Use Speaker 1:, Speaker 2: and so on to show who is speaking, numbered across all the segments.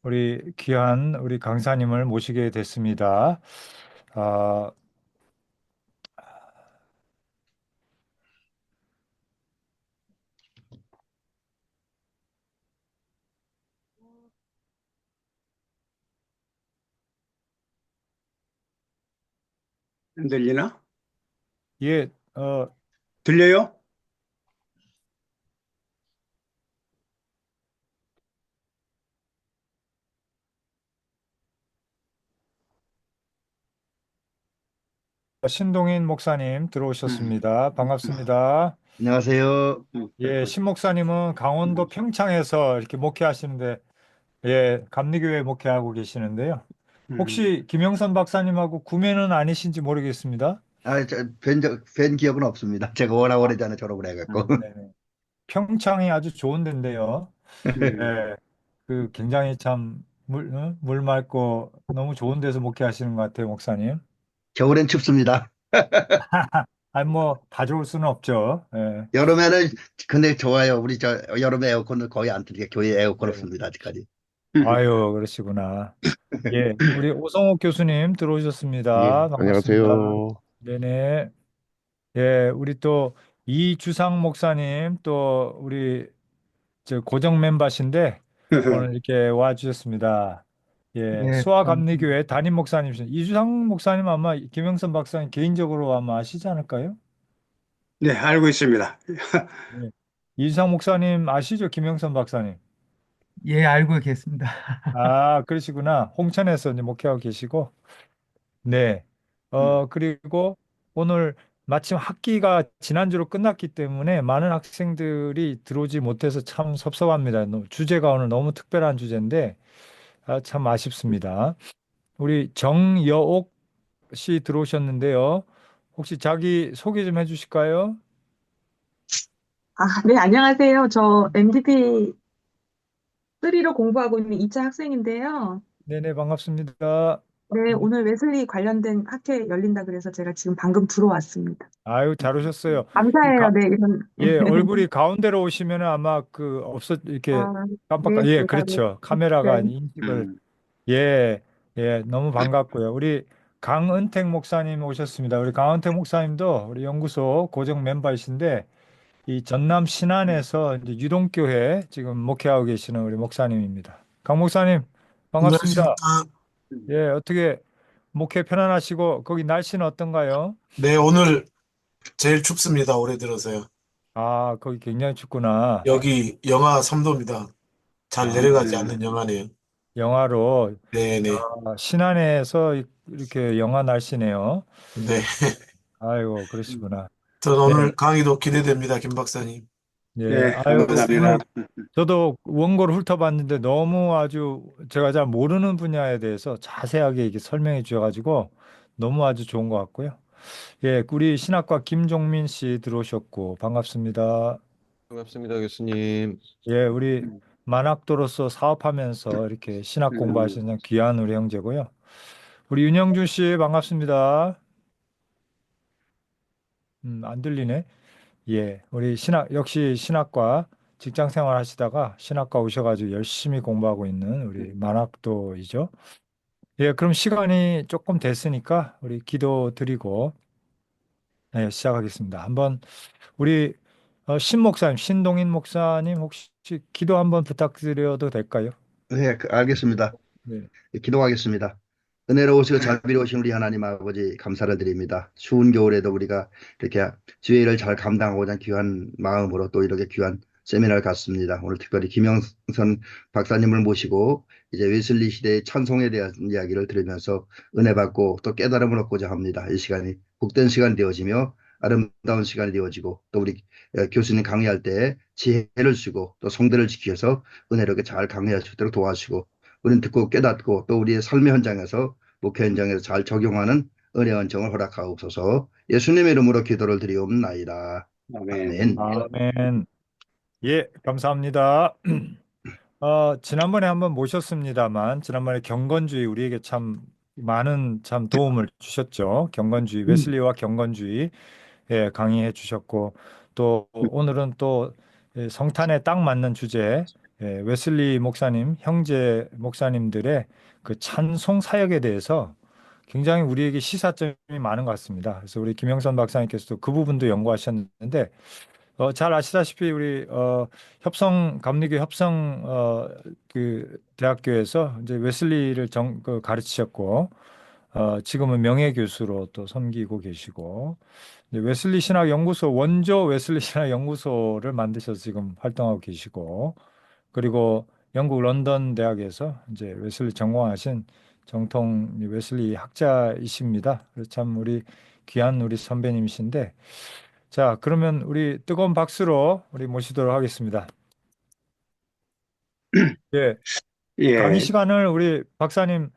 Speaker 1: 우리 귀한 우리 강사님을 모시게 됐습니다. 아,
Speaker 2: 안 들리나?
Speaker 1: 예,
Speaker 2: 들려요?
Speaker 1: 신동인 목사님
Speaker 2: 음,
Speaker 1: 들어오셨습니다. 반갑습니다.
Speaker 3: 안녕하세요.
Speaker 1: 예, 신 목사님은 강원도 평창에서 이렇게 목회하시는데, 예, 감리교회 목회하고 계시는데요.
Speaker 2: 음,
Speaker 1: 혹시 김영선 박사님하고 구매는 아니신지 모르겠습니다.
Speaker 3: 뵌 기억은 없습니다. 제가 워낙 오래전에 졸업을 해갖고.
Speaker 1: 네네. 평창이 아주 좋은 데인데요.
Speaker 2: 음.
Speaker 1: 예, 그 굉장히 참 물 맑고 너무 좋은 데서 목회하시는 것 같아요, 목사님.
Speaker 3: 겨울엔 춥습니다.
Speaker 1: 아니, 뭐, 다 좋을 수는 없죠. 예.
Speaker 3: 여름에는, 근데 좋아요. 우리 여름에 에어컨을 거의 안 틀게 교회 에어컨
Speaker 1: 예.
Speaker 3: 없습니다. 아직까지.
Speaker 1: 아유, 그러시구나. 예. 우리 오성욱 교수님
Speaker 4: 예,
Speaker 1: 들어오셨습니다. 반갑습니다.
Speaker 4: 안녕하세요.
Speaker 1: 네네. 예, 우리 또 이주상 목사님 또 우리 저 고정 멤버신데 오늘 이렇게 와 주셨습니다. 예,
Speaker 3: 네,
Speaker 1: 수아감리교회 담임 목사님이신 이주상 목사님 아마 김영선 박사님 개인적으로 아마 아시지 않을까요?
Speaker 2: 네, 알고 있습니다.
Speaker 1: 예. 이주상 목사님 아시죠? 김영선 박사님.
Speaker 5: 예, 알고 계십니다.
Speaker 1: 아, 그러시구나. 홍천에서 이제 목회하고 계시고. 네. 그리고 오늘 마침 학기가 지난주로 끝났기 때문에 많은 학생들이 들어오지 못해서 참 섭섭합니다. 주제가 오늘 너무 특별한 주제인데, 참 아쉽습니다. 우리 정여옥 씨 들어오셨는데요. 혹시 자기 소개 좀 해주실까요?
Speaker 6: 네, 안녕하세요. 저 MDP 3로 공부하고 있는 2차 학생인데요.
Speaker 1: 네네, 반갑습니다.
Speaker 6: 네, 오늘 웨슬리 관련된 학회 열린다 그래서 제가 지금 방금 들어왔습니다.
Speaker 1: 아유, 잘 오셨어요. 이
Speaker 6: 감사해요. 네, 이런.
Speaker 1: 예, 얼굴이 가운데로 오시면 아마 이렇게
Speaker 6: 아,
Speaker 1: 깜빡,
Speaker 6: 네,
Speaker 1: 예,
Speaker 6: 제가,
Speaker 1: 그렇죠.
Speaker 6: 네.
Speaker 1: 카메라가 인식을,
Speaker 2: 음,
Speaker 1: 예, 예, 너무 반갑고요. 우리 강은택 목사님 오셨습니다. 우리 강은택 목사님도 우리 연구소 고정 멤버이신데, 이 전남 신안에서 이제 유동교회 지금 목회하고 계시는 우리 목사님입니다. 강 목사님, 반갑습니다.
Speaker 7: 안녕하십니까.
Speaker 1: 예, 어떻게 목회 편안하시고, 거기 날씨는 어떤가요?
Speaker 7: 네, 오늘 제일 춥습니다. 올해 들어서요.
Speaker 1: 아, 거기 굉장히 춥구나.
Speaker 7: 여기 영하 3도입니다. 잘
Speaker 1: 아,
Speaker 7: 내려가지 않는 영하네요.
Speaker 1: 영하로
Speaker 7: 네네.
Speaker 1: 신안에서 이렇게 영하 날씨네요.
Speaker 7: 네.
Speaker 1: 아이고, 그러시구나.
Speaker 7: 전
Speaker 1: 네,
Speaker 7: 오늘 강의도 기대됩니다, 김 박사님.
Speaker 1: 예,
Speaker 2: 네,
Speaker 1: 아유,
Speaker 2: 감사합니다.
Speaker 1: 오늘 저도 원고를 훑어봤는데 너무 아주 제가 잘 모르는 분야에 대해서 자세하게 이렇게 설명해 주셔가지고 너무 아주 좋은 것 같고요. 예, 우리 신학과 김종민 씨 들어오셨고 반갑습니다.
Speaker 4: 반갑습니다, 교수님.
Speaker 1: 예, 우리 만학도로서 사업하면서 이렇게 신학
Speaker 2: 음,
Speaker 1: 공부하시는 귀한 우리 형제고요. 우리 윤영준 씨 반갑습니다. 안 들리네. 예, 우리 역시 신학과 직장 생활 하시다가 신학과 오셔가지고 열심히 공부하고 있는 우리 만학도이죠. 예, 그럼 시간이 조금 됐으니까 우리 기도 드리고 예, 시작하겠습니다. 한번 우리 신 목사님, 신동인 목사님 혹시 기도 한번 부탁드려도 될까요?
Speaker 3: 네, 알겠습니다.
Speaker 1: 네.
Speaker 3: 기도하겠습니다. 은혜로우시고 자비로우신 우리 하나님 아버지 감사를 드립니다. 추운 겨울에도 우리가 이렇게 주의를 잘 감당하고자 귀한 마음으로 또 이렇게 귀한 세미나를 갖습니다. 오늘 특별히 김영선 박사님을 모시고 이제 웨슬리 시대의 찬송에 대한 이야기를 들으면서 은혜 받고 또 깨달음을 얻고자 합니다. 이 시간이 복된 시간이 되어지며 아름다운 시간이 되어지고 또 우리 교수님 강의할 때 지혜를 주고 또 성대를 지켜서 은혜롭게 잘 강의할 수 있도록 도와주시고 우리는 듣고 깨닫고 또 우리의 삶의 현장에서 목회 현장에서 잘 적용하는 은혜 은총을 허락하옵소서. 예수님의 이름으로 기도를 드리옵나이다.
Speaker 2: 아멘.
Speaker 3: 아멘.
Speaker 1: 아멘. 예, 감사합니다. 지난번에 한번 모셨습니다만, 지난번에 경건주의 우리에게 참 많은 참 도움을 주셨죠. 경건주의, 웨슬리와 경건주의 예, 강의해 주셨고, 또 오늘은 또 예, 성탄에 딱 맞는 주제, 예, 웨슬리 목사님, 형제 목사님들의 그 찬송 사역에 대해서 굉장히 우리에게 시사점이 많은 것 같습니다. 그래서 우리 김영선 박사님께서도 그 부분도 연구하셨는데 잘 아시다시피 우리 감리교 협성 그 대학교에서 이제 웨슬리를 가르치셨고 지금은 명예 교수로 또 섬기고 계시고 이제 웨슬리 신학 연구소 원조 웨슬리 신학 연구소를 만드셔서 지금 활동하고 계시고 그리고 영국 런던 대학에서 이제 웨슬리 전공하신 정통 웨슬리 학자이십니다. 그래서 참 우리 귀한 우리 선배님이신데 자, 그러면 우리 뜨거운 박수로 우리 모시도록 하겠습니다. 예, 강의
Speaker 2: 예,
Speaker 1: 시간을 우리 박사님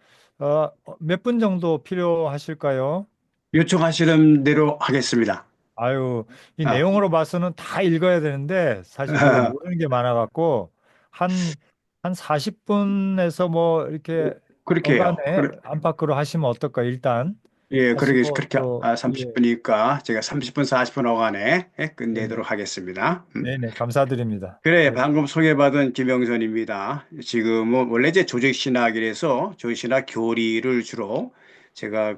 Speaker 1: 몇 분 정도 필요하실까요?
Speaker 2: 요청하시는 대로 하겠습니다.
Speaker 1: 아유, 이
Speaker 2: 아,
Speaker 1: 내용으로 봐서는 다 읽어야 되는데 사실 우리가 모르는 게 많아갖고 한, 한 40분에서 뭐 이렇게
Speaker 2: 그렇게 해요.
Speaker 1: 어간에 안팎으로 하시면 어떨까 일단
Speaker 2: 예,
Speaker 1: 하시고
Speaker 2: 그렇게
Speaker 1: 또 예,
Speaker 2: 30분이니까 제가 30분, 40분 어간에
Speaker 1: 네네,
Speaker 2: 끝내도록 하겠습니다.
Speaker 1: 네네, 감사드립니다.
Speaker 2: 그래,
Speaker 1: 네,
Speaker 2: 방금 소개받은 김영선입니다. 지금은 원래 이제 조직신학이라서 조직신학 교리를 주로 제가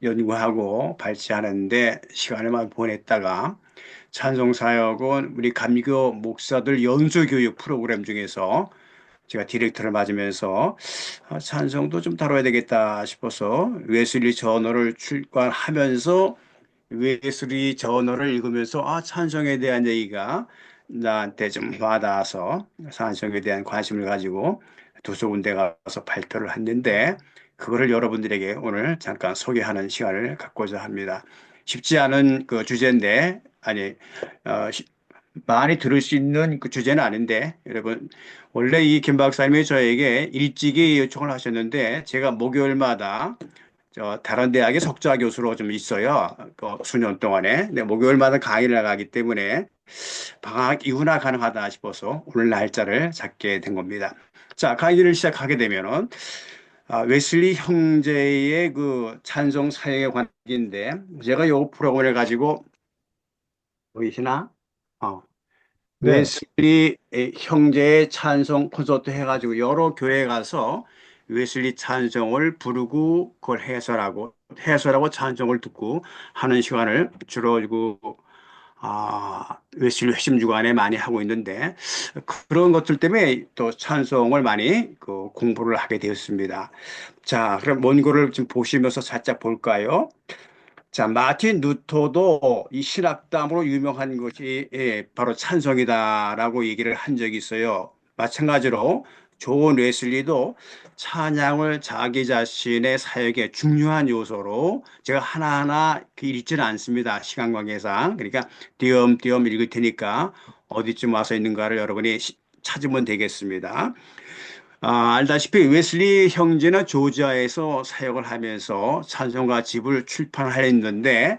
Speaker 2: 연구하고 발제하는데 시간을 많이 보냈다가 찬송사역은 우리 감리교 목사들 연수교육 프로그램 중에서 제가 디렉터를 맡으면서 찬송도 좀 다뤄야 되겠다 싶어서 웨슬리 저널을 출간하면서 웨슬리 저널을 읽으면서 찬송에 대한 얘기가 나한테 좀 와닿아서 찬송에 대한 관심을 가지고 두서 군데 가서 발표를 했는데 그거를 여러분들에게 오늘 잠깐 소개하는 시간을 갖고자 합니다. 쉽지 않은 그 주제인데 어, 시- 많이 들을 수 있는 그 주제는 아닌데 여러분 원래 이 김 박사님이 저에게 일찍이 요청을 하셨는데 제가 목요일마다 다른 대학의 석좌 교수로 좀 있어요. 그 수년 동안에. 근데 목요일마다 강의를 나가기 때문에 방학 이후나 가능하다 싶어서 오늘 날짜를 잡게 된 겁니다. 자, 강의를 시작하게 되면은 웨슬리 형제의 그 찬송 사역에 관한 얘기인데 제가 요 프로그램을 가지고 보이시나? 어,
Speaker 1: 네,
Speaker 2: 웨슬리 형제의 찬송 콘서트 해가지고 여러 교회 가서 웨슬리 찬송을 부르고 그걸 해설하고 찬송을 듣고 하는 시간을 주로 웨슬리 회심 주간에 많이 하고 있는데 그런 것들 때문에 또 찬송을 많이 공부를 하게 되었습니다. 자, 그럼 원고를 좀 보시면서 살짝 볼까요? 자, 마틴 루터도 이 신학담으로 유명한 것이 바로 찬송이다라고 얘기를 한 적이 있어요. 마찬가지로 존 웨슬리도 찬양을 자기 자신의 사역의 중요한 요소로 제가 하나하나 읽지는 않습니다. 시간 관계상. 그러니까 띄엄띄엄 읽을 테니까 어디쯤 와서 있는가를 여러분이 찾으면 되겠습니다. 알다시피 웨슬리 형제는 조지아에서 사역을 하면서 찬송가 집을 출판하였는데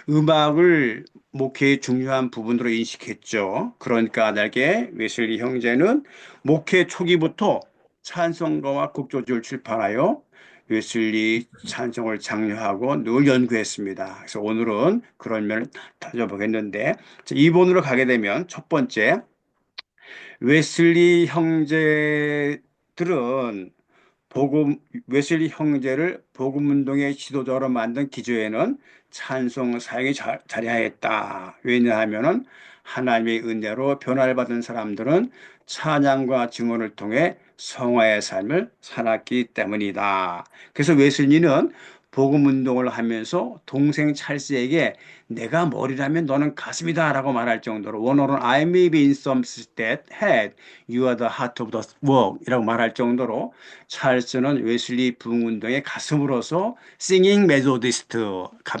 Speaker 2: 음악을 목회의 중요한 부분으로 인식했죠. 그러니까 나게 웨슬리 형제는 목회 초기부터 찬송가와 곡조지를 출판하여 웨슬리 찬송을 장려하고 늘 연구했습니다. 그래서 오늘은 그런 면을 따져보겠는데 이본으로 가게 되면 첫 번째 웨슬리 형제들은 웨슬리 형제를 복음운동의 지도자로 만든 기조에는 찬송 사역이 자리하였다. 왜냐하면은 하나님의 은혜로 변화를 받은 사람들은 찬양과 증언을 통해 성화의 삶을 살았기 때문이다. 그래서 웨슬리는 복음 운동을 하면서 동생 찰스에게 내가 머리라면 너는 가슴이다 라고 말할 정도로 원어는 I may be in some state head, you are the heart of the world 이라고 말할 정도로 찰스는 웨슬리 부흥운동의 가슴으로서 싱잉 메소디스트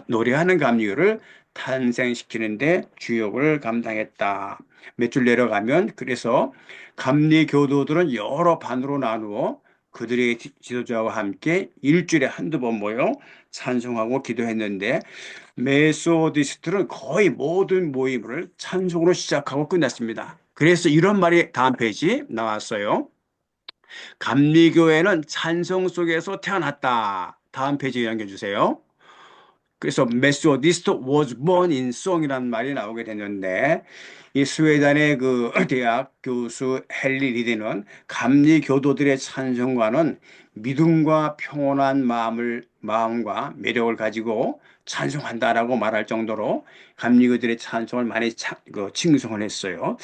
Speaker 2: 노래하는 감리교를 탄생시키는데 주역을 감당했다. 몇 줄 내려가면 그래서 감리교도들은 여러 반으로 나누어 그들의 지도자와 함께 일주일에 한두 번 모여 찬송하고 기도했는데 메소디스트는 거의 모든 모임을 찬송으로 시작하고 끝냈습니다. 그래서 이런 말이 다음 페이지 나왔어요. 감리교회는 찬송 속에서 태어났다. 다음 페이지 연결해 주세요. 그래서 메소디스트 was born in song이라는 말이 나오게 됐는데 이 스웨덴의 그 대학 교수 헨리 리드는 감리 교도들의 찬송가는 믿음과 평온한 마음과 매력을 가지고 찬송한다라고 말할 정도로 감리교들의 찬송을 많이 칭송을 했어요.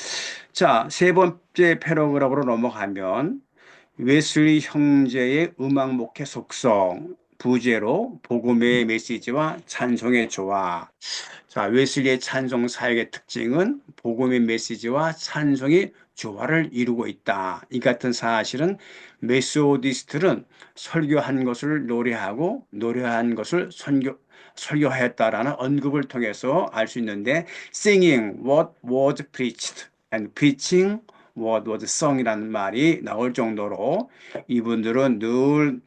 Speaker 2: 자, 세 번째 패러그래프로 넘어가면 웨슬리 형제의 음악 목회 속성 부제로 복음의 메시지와 찬송의 조화. 자, 웨슬리의 찬송 사역의 특징은 복음의 메시지와 찬송이 조화를 이루고 있다. 이 같은 사실은 메소디스트는 설교한 것을 노래하고 노래한 것을 설교하였다라는 언급을 통해서 알 수 있는데 singing what was preached and preaching what was sung이라는 말이 나올 정도로 이분들은 늘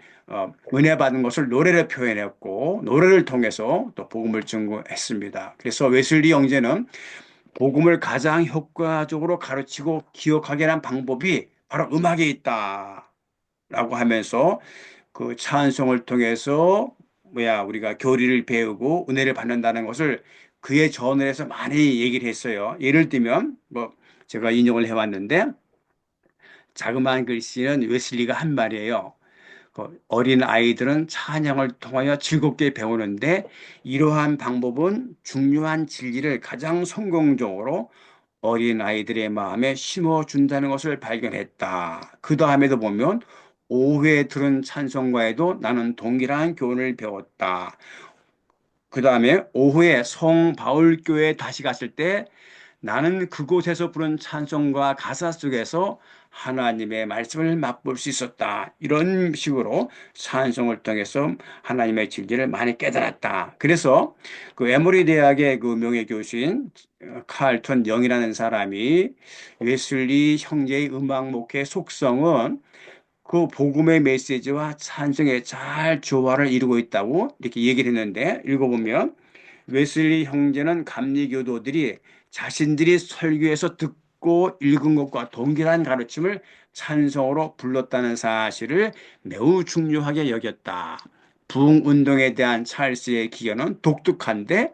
Speaker 2: 은혜 받은 것을 노래로 표현했고 노래를 통해서 또 복음을 증거했습니다. 그래서 웨슬리 형제는 복음을 가장 효과적으로 가르치고 기억하게 한 방법이 바로 음악에 있다라고 하면서 그 찬송을 통해서 우리가 교리를 배우고 은혜를 받는다는 것을 그의 저널에서 많이 얘기를 했어요. 예를 들면 제가 인용을 해왔는데 자그마한 글씨는 웨슬리가 한 말이에요. 어린 아이들은 찬양을 통하여 즐겁게 배우는데 이러한 방법은 중요한 진리를 가장 성공적으로 어린 아이들의 마음에 심어준다는 것을 발견했다. 그 다음에도 보면 오후에 들은 찬송가에도 나는 동일한 교훈을 배웠다. 그 다음에 오후에 성 바울교회에 다시 갔을 때 나는 그곳에서 부른 찬송과 가사 속에서 하나님의 말씀을 맛볼 수 있었다. 이런 식으로 찬송을 통해서 하나님의 진리를 많이 깨달았다. 그래서 그 에모리 대학의 그 명예교수인 칼턴 영이라는 사람이 웨슬리 형제의 음악 목회 속성은 그 복음의 메시지와 찬송에 잘 조화를 이루고 있다고 이렇게 얘기를 했는데 읽어보면 웨슬리 형제는 감리교도들이 자신들이 설교에서 듣고 읽은 것과 동일한 가르침을 찬송으로 불렀다는 사실을 매우 중요하게 여겼다. 부흥운동에 대한 찰스의 기견은 독특한데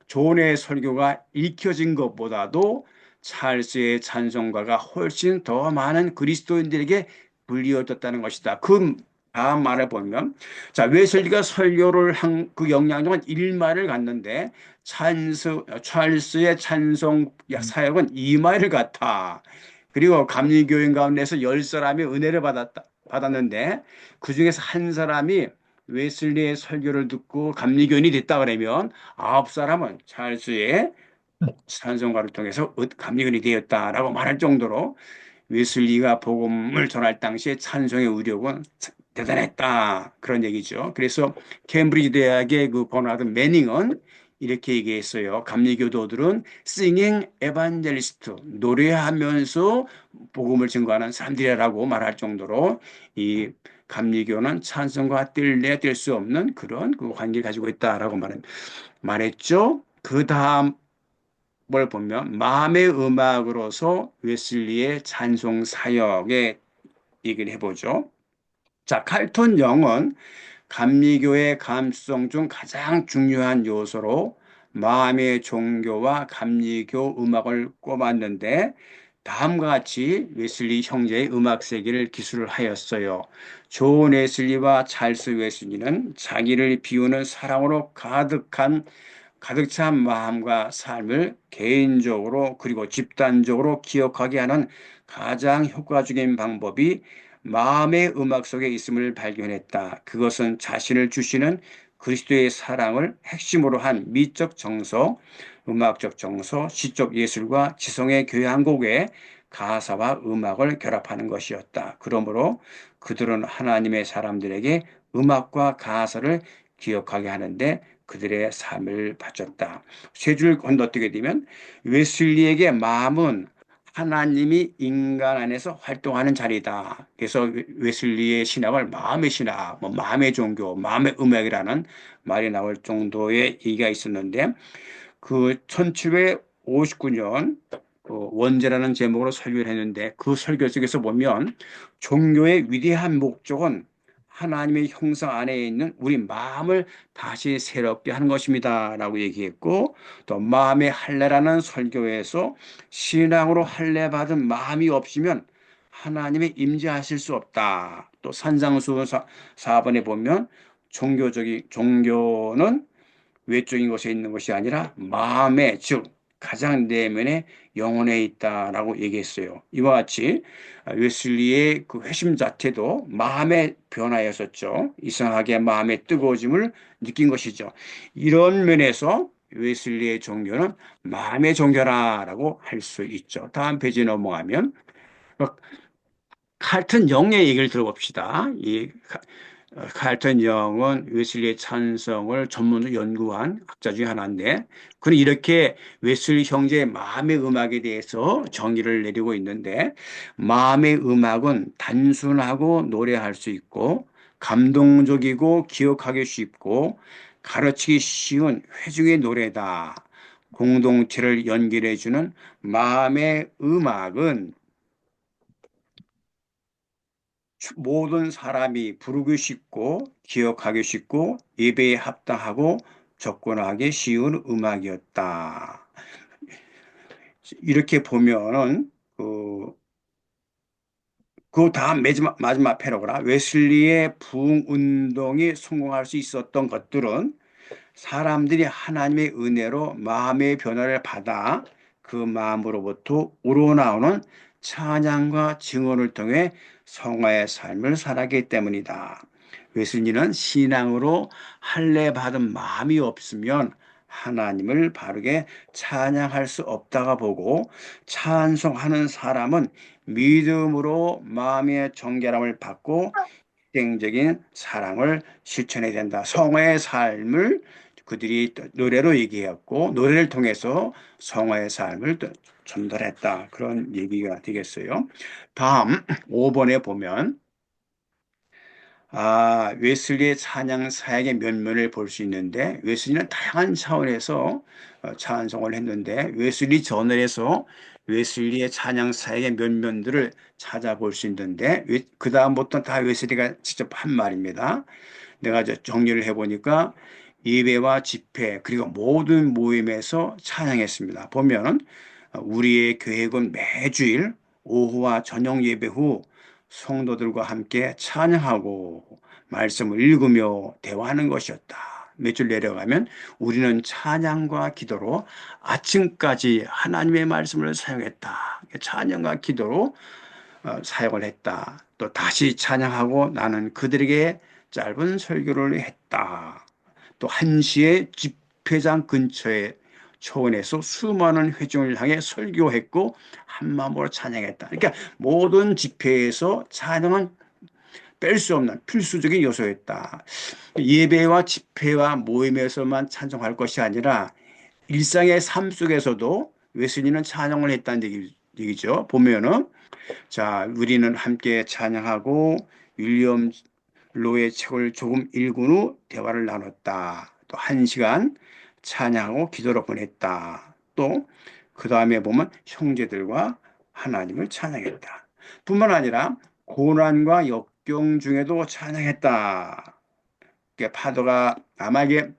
Speaker 2: 존의 설교가 읽혀진 것보다도 찰스의 찬송가가 훨씬 더 많은 그리스도인들에게 불리어졌다는 것이다. 그 다음 말을 보면 웨슬리가 설교를 한 그 영향력은 일마를 갔는데 찰스의 찬송 사역은 2마일을 갔다. 그리고 감리교인 가운데서 10사람이 은혜를 받았는데 그 중에서 한 사람이 웨슬리의 설교를 듣고 감리교인이 됐다 그러면 9사람은 찰스의 찬송가를 통해서 감리교인이 되었다라고 말할 정도로 웨슬리가 복음을 전할 당시에 찬송의 의력은 대단했다. 그런 얘기죠. 그래서 케임브리지 대학의 그 버나드 매닝은 이렇게 얘기했어요. 감리교도들은 singing evangelist, 노래하면서 복음을 증거하는 사람들이라고 말할 정도로 이 감리교는 찬송과 뗄래야 뗄 수 없는 그런 그 관계를 가지고 있다라고 말했죠. 그 다음 뭘 보면 마음의 음악으로서 웨슬리의 찬송 사역에 얘기를 해보죠. 자, 칼톤 영은 감리교의 감수성 중 가장 중요한 요소로 마음의 종교와 감리교 음악을 꼽았는데 다음과 같이 웨슬리 형제의 음악 세계를 기술을 하였어요. 존 웨슬리와 찰스 웨슬리는 자기를 비우는 사랑으로 가득 찬 마음과 삶을 개인적으로 그리고 집단적으로 기억하게 하는 가장 효과적인 방법이 마음의 음악 속에 있음을 발견했다. 그것은 자신을 주시는 그리스도의 사랑을 핵심으로 한 미적 정서, 음악적 정서, 시적 예술과 지성의 교향곡의 가사와 음악을 결합하는 것이었다. 그러므로 그들은 하나님의 사람들에게 음악과 가사를 기억하게 하는데 그들의 삶을 바쳤다. 세 줄 건너뛰게 되면 웨슬리에게 마음은 하나님이 인간 안에서 활동하는 자리다. 그래서 웨슬리의 신학을 마음의 신학, 마음의 종교, 마음의 음악이라는 말이 나올 정도의 얘기가 있었는데 그 1759년 원죄라는 제목으로 설교를 했는데 그 설교 속에서 보면 종교의 위대한 목적은 하나님의 형상 안에 있는 우리 마음을 다시 새롭게 하는 것입니다. 라고 얘기했고, 또 마음의 할례라는 설교에서 신앙으로 할례 받은 마음이 없으면 하나님의 임재하실 수 없다. 또 산상수 4번에 보면 종교는 외적인 것에 있는 것이 아니라 마음에, 즉 가장 내면의 영혼에 있다라고 얘기했어요. 이와 같이 웨슬리의 그 회심 자체도 마음의 변화였었죠. 이상하게 마음의 뜨거워짐을 느낀 것이죠. 이런 면에서 웨슬리의 종교는 마음의 종교라고 할 수 있죠. 다음 페이지 넘어가면 칼튼 영의 얘기를 들어봅시다. 칼튼 영은 웨슬리의 찬성을 전문으로 연구한 학자 중에 하나인데, 그는 이렇게 웨슬리 형제의 마음의 음악에 대해서 정의를 내리고 있는데, 마음의 음악은 단순하고 노래할 수 있고, 감동적이고 기억하기 쉽고, 가르치기 쉬운 회중의 노래다. 공동체를 연결해주는 마음의 음악은 모든 사람이 부르기 쉽고 기억하기 쉽고 예배에 합당하고 접근하기 쉬운 음악이었다. 이렇게 보면은 그 다음 마지막 패러그라 웨슬리의 부흥 운동이 성공할 수 있었던 것들은 사람들이 하나님의 은혜로 마음의 변화를 받아 그 마음으로부터 우러나오는 찬양과 증언을 통해 성화의 삶을 살았기 때문이다. 웨슬리는 신앙으로 할례 받은 마음이 없으면 하나님을 바르게 찬양할 수 없다가 보고, 찬송하는 사람은 믿음으로 마음의 정결함을 받고 희생적인 사랑을 실천해야 된다. 성화의 삶을 그들이 노래로 얘기했고, 노래를 통해서 성화의 삶을 전달했다. 그런 얘기가 되겠어요. 다음 5번에 보면 웨슬리의 찬양 사역의 면면을 볼 수 있는데, 웨슬리는 다양한 차원에서 찬송을 했는데, 웨슬리 저널에서 웨슬리의 찬양 사역의 면면들을 찾아볼 수 있는데, 그 다음부터 다 웨슬리가 직접 한 말입니다. 내가 이제 정리를 해보니까 예배와 집회 그리고 모든 모임에서 찬양했습니다. 보면 우리의 계획은 매주일 오후와 저녁 예배 후 성도들과 함께 찬양하고 말씀을 읽으며 대화하는 것이었다. 몇 줄 내려가면 우리는 찬양과 기도로 아침까지 하나님의 말씀을 사용했다. 찬양과 기도로 사용을 했다. 또 다시 찬양하고 나는 그들에게 짧은 설교를 했다. 또 1시에 집회장 근처에 초원에서 수많은 회중을 향해 설교했고 한 마음으로 찬양했다. 그러니까 모든 집회에서 찬양은 뺄 수 없는 필수적인 요소였다. 예배와 집회와 모임에서만 찬송할 것이 아니라 일상의 삶 속에서도 웨슬리는 찬양을 했다는 얘기죠. 보면은 자, 우리는 함께 찬양하고 윌리엄 로의 책을 조금 읽은 후 대화를 나눴다. 또 1시간 찬양하고 기도로 보냈다. 또 그 다음에 보면 형제들과 하나님을 찬양했다. 뿐만 아니라 고난과 역경 중에도 찬양했다. 파도가 아마 이게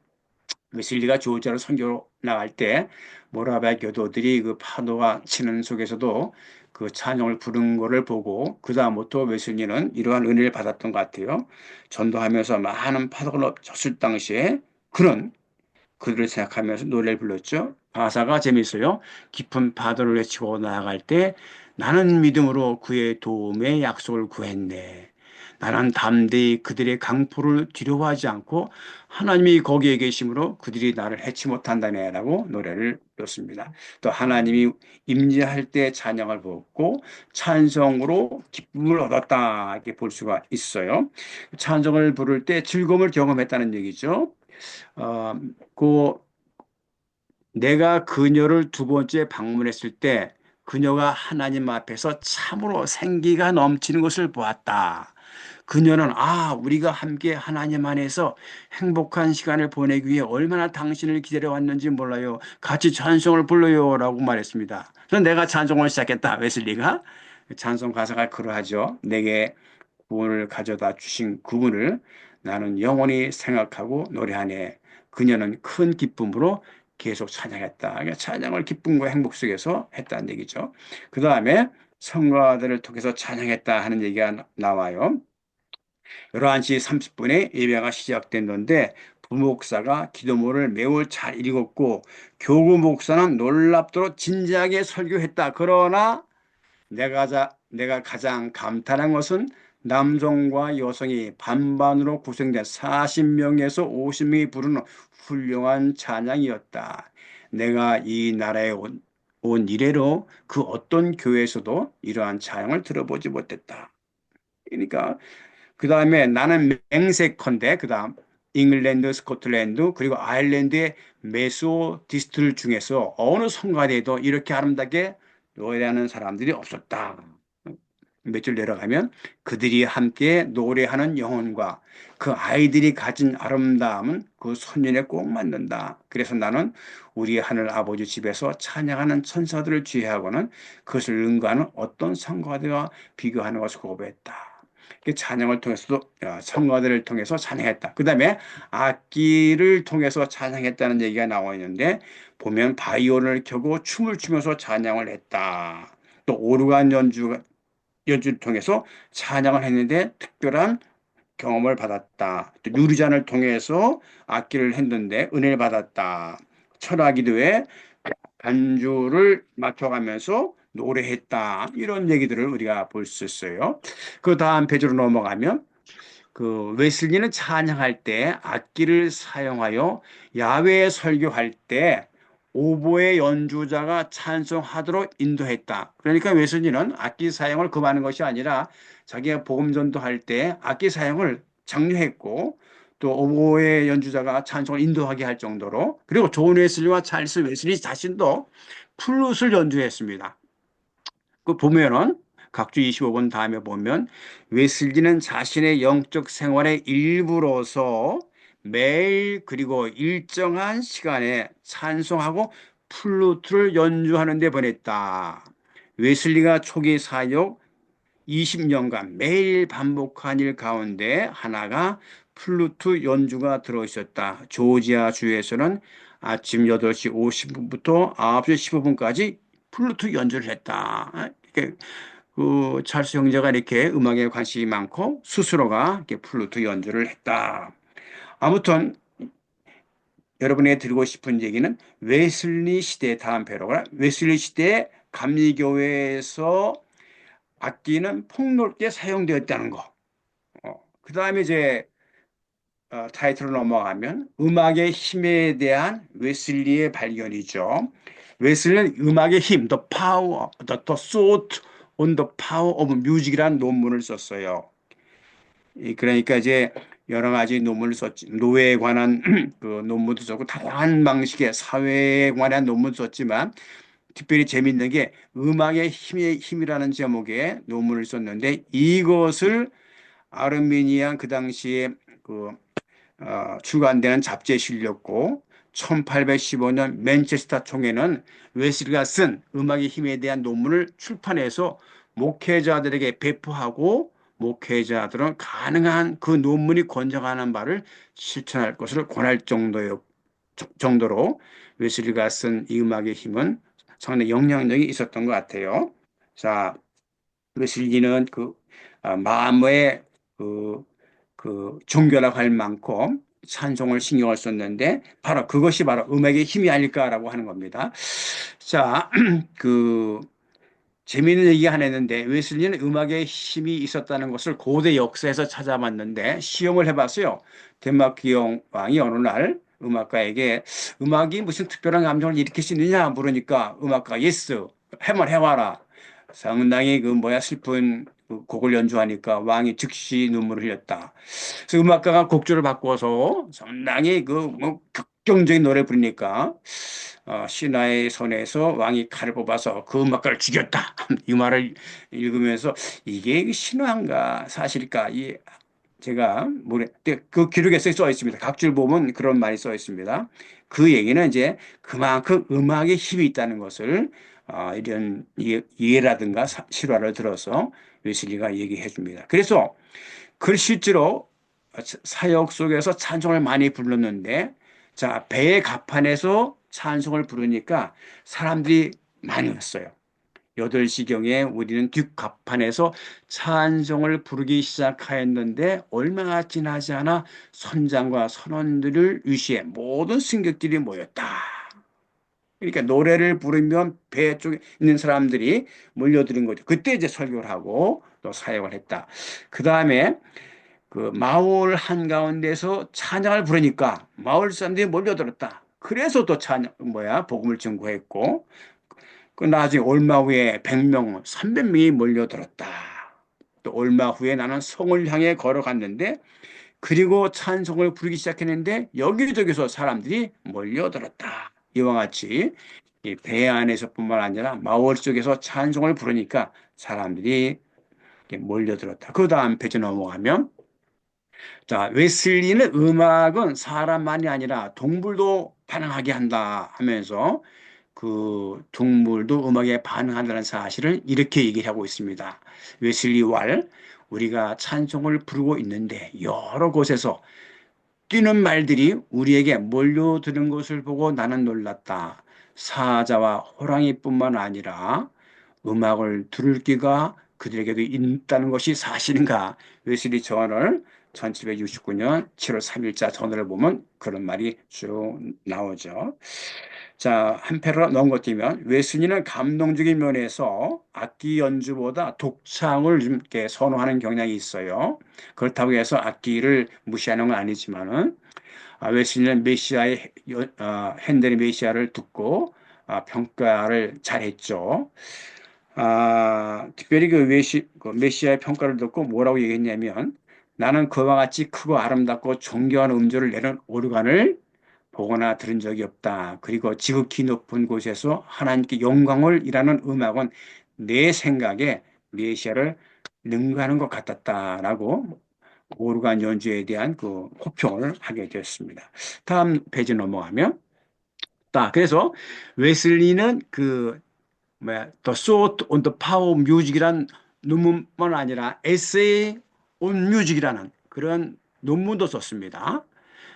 Speaker 2: 웨슬리가 조지아로 선교로 나갈 때 모라비아 교도들이 그 파도가 치는 속에서도 그 찬양을 부른 거를 보고 그 다음부터 웨슬리는 이러한 은혜를 받았던 것 같아요. 전도하면서 많은 파도가 쳤을 당시에 그들을 생각하면서 노래를 불렀죠. 가사가 재밌어요. 깊은 파도를 헤치고 나아갈 때 나는 믿음으로 그의 도움의 약속을 구했네. 나는 담대히 그들의 강포를 두려워하지 않고 하나님이 거기에 계심으로 그들이 나를 해치 못한다네 라고 노래를 불렀습니다. 또 하나님이 임재할 때 찬양을 부었고 찬송으로 기쁨을 얻었다 이렇게 볼 수가 있어요. 찬송을 부를 때 즐거움을 경험했다는 얘기죠. 그 내가 그녀를 두 번째 방문했을 때 그녀가 하나님 앞에서 참으로 생기가 넘치는 것을 보았다. 그녀는 우리가 함께 하나님 안에서 행복한 시간을 보내기 위해 얼마나 당신을 기다려왔는지 몰라요. 같이 찬송을 불러요 라고 말했습니다. 그래서 내가 찬송을 시작했다. 웨슬리가 찬송 가사가 그러하죠. 내게 구원을 가져다 주신 그분을 나는 영원히 생각하고 노래하네. 그녀는 큰 기쁨으로 계속 찬양했다. 그러니까 찬양을 기쁨과 행복 속에서 했다는 얘기죠. 그 다음에 성가들을 통해서 찬양했다 하는 얘기가 나와요. 11시 30분에 예배가 시작됐는데 부목사가 기도문을 매우 잘 읽었고 교구 목사는 놀랍도록 진지하게 설교했다. 그러나 내가 가장 감탄한 것은 남성과 여성이 반반으로 구성된 40명에서 50명이 부르는 훌륭한 찬양이었다. 내가 이 나라에 온 이래로 그 어떤 교회에서도 이러한 찬양을 들어보지 못했다. 그러니까 그 다음에 나는 맹세컨대 그 다음 잉글랜드, 스코틀랜드 그리고 아일랜드의 메소디스트들 중에서 어느 성가대에도 이렇게 아름답게 노래하는 사람들이 없었다. 몇 줄 내려가면 그들이 함께 노래하는 영혼과 그 아이들이 가진 아름다움은 그 소년에 꼭 맞는다. 그래서 나는 우리 하늘 아버지 집에서 찬양하는 천사들을 지휘하고는 그것을 능가하는 어떤 성가대와 비교하는 것을 고백했다. 찬양을 통해서도 성가대를 통해서 찬양했다. 그 다음에 악기를 통해서 찬양했다는 얘기가 나와 있는데 보면 바이올린을 켜고 춤을 추면서 찬양을 했다. 또 오르간 연주를 통해서 찬양을 했는데 특별한 경험을 받았다. 또 유리잔을 통해서 악기를 했는데 은혜를 받았다. 철학기도에 반주를 맞춰가면서 노래했다. 이런 얘기들을 우리가 볼 수 있어요. 그 다음 페이지로 넘어가면 그 웨슬리는 찬양할 때 악기를 사용하여 야외 설교할 때 오보의 연주자가 찬송하도록 인도했다. 그러니까 웨슬리는 악기 사용을 금하는 것이 아니라 자기가 복음 전도할 때 악기 사용을 장려했고 또 오보의 연주자가 찬송을 인도하게 할 정도로 그리고 존 웨슬리와 찰스 웨슬리 자신도 플룻을 연주했습니다. 그 보면은 각주 25번 다음에 보면 웨슬리는 자신의 영적 생활의 일부로서 매일 그리고 일정한 시간에 찬송하고 플루트를 연주하는 데 보냈다. 웨슬리가 초기 사역 20년간 매일 반복한 일 가운데 하나가 플루트 연주가 들어있었다. 조지아 주에서는 아침 8시 50분부터 9시 15분까지 플루트 연주를 했다. 그 찰스 형제가 이렇게 음악에 관심이 많고 스스로가 이렇게 플루트 연주를 했다. 아무튼 여러분에게 드리고 싶은 얘기는 웨슬리 시대 다음 배로가 웨슬리 시대 감리교회에서 악기는 폭넓게 사용되었다는 거. 그 다음에 이제 타이틀로 넘어가면 음악의 힘에 대한 웨슬리의 발견이죠. 웨슬리는 음악의 힘, the power, the thought on the power of music이라는 논문을 썼어요. 그러니까 이제 여러 가지 논문을 썼지, 노예에 관한 그 논문도 썼고 다양한 방식의 사회에 관한 논문도 썼지만 특별히 재미있는 게 음악의 힘이라는 제목의 논문을 썼는데 이것을 아르메니안 그 당시에 출간되는 잡지에 실렸고 1815년 맨체스터 총회는 웨슬리가 쓴 음악의 힘에 대한 논문을 출판해서 목회자들에게 배포하고 목회자들은 가능한 그 논문이 권장하는 바를 실천할 것을 권할 정도로 웨슬리가 쓴 이 음악의 힘은 상당히 영향력이 있었던 것 같아요. 자, 웨슬리는 마음의 종교라고 할 만큼 찬송을 신경을 썼는데 바로 그것이 바로 음악의 힘이 아닐까라고 하는 겁니다. 자, 재미있는 얘기 하나 했는데 웨슬리는 음악의 힘이 있었다는 것을 고대 역사에서 찾아봤는데 시험을 해봤어요. 덴마크 왕이 어느 날 음악가에게 음악이 무슨 특별한 감정을 일으킬 수 있느냐 물으니까 음악가가 예스, 해봐라. 상당히 슬픈 곡을 연주하니까 왕이 즉시 눈물을 흘렸다. 그래서 음악가가 곡조를 바꿔서 상당히 격정적인 노래 부르니까 신하의 손에서 왕이 칼을 뽑아서 그 음악가를 죽였다. 이 말을 읽으면서 이게 신화인가 사실일까? 제가 그 기록에 써 있습니다. 각줄 보면 그런 말이 써 있습니다. 그 얘기는 이제 그만큼 음악에 힘이 있다는 것을 이런 예라든가 실화를 들어서 웨슬리가 얘기해 줍니다. 그래서 그 실제로 사역 속에서 찬송을 많이 불렀는데, 자, 배의 갑판에서 찬송을 부르니까 사람들이 많이 왔어요. 8시경에 우리는 뒷갑판에서 찬송을 부르기 시작하였는데 얼마가 지나지 않아 선장과 선원들을 위시해 모든 승객들이 모였다. 그러니까 노래를 부르면 배 쪽에 있는 사람들이 몰려드는 거죠. 그때 이제 설교를 하고 또 사역을 했다. 그 다음에 그 마을 한가운데서 찬양을 부르니까 마을 사람들이 몰려들었다. 그래서 또 복음을 증거했고, 그 나중에 얼마 후에 100명, 300명이 몰려들었다. 또 얼마 후에 나는 성을 향해 걸어갔는데, 그리고 찬송을 부르기 시작했는데 여기저기서 사람들이 몰려들었다. 이와 같이 이 배 안에서뿐만 아니라 마을 쪽에서 찬송을 부르니까 사람들이 몰려들었다. 그 다음 페이지 넘어가면, 자, 웨슬리는 음악은 사람만이 아니라 동물도 반응하게 한다 하면서 그 동물도 음악에 반응한다는 사실을 이렇게 얘기를 하고 있습니다. 웨슬리 왈, 우리가 찬송을 부르고 있는데 여러 곳에서 뛰는 말들이 우리에게 몰려드는 것을 보고 나는 놀랐다. 사자와 호랑이뿐만 아니라 음악을 들을 귀가 그들에게도 있다는 것이 사실인가? 웨슬리 저널 1769년 7월 3일자 저널을 보면 그런 말이 쭉 나오죠. 자, 한 패러 넘어뜨리면 웨슬리는 감동적인 면에서 악기 연주보다 독창을 좀 이렇게 선호하는 경향이 있어요. 그렇다고 해서 악기를 무시하는 건 아니지만은 웨슬리는 핸델의 메시아를 듣고 평가를 잘했죠. 특별히 그 메시아의 평가를 듣고 뭐라고 얘기했냐면, 나는 그와 같이 크고 아름답고 정교한 음조를 내는 오르간을 보거나 들은 적이 없다. 그리고 지극히 높은 곳에서 하나님께 영광을 일하는 음악은 내 생각에 메시아를 능가하는 것 같았다라고 오르간 연주에 대한 그 호평을 하게 되었습니다. 다음 페이지 넘어가면, 그래서 웨슬리는 The Thought on the Power of Music이란 논문만 아니라 Essay on Music이라는 그런 논문도 썼습니다.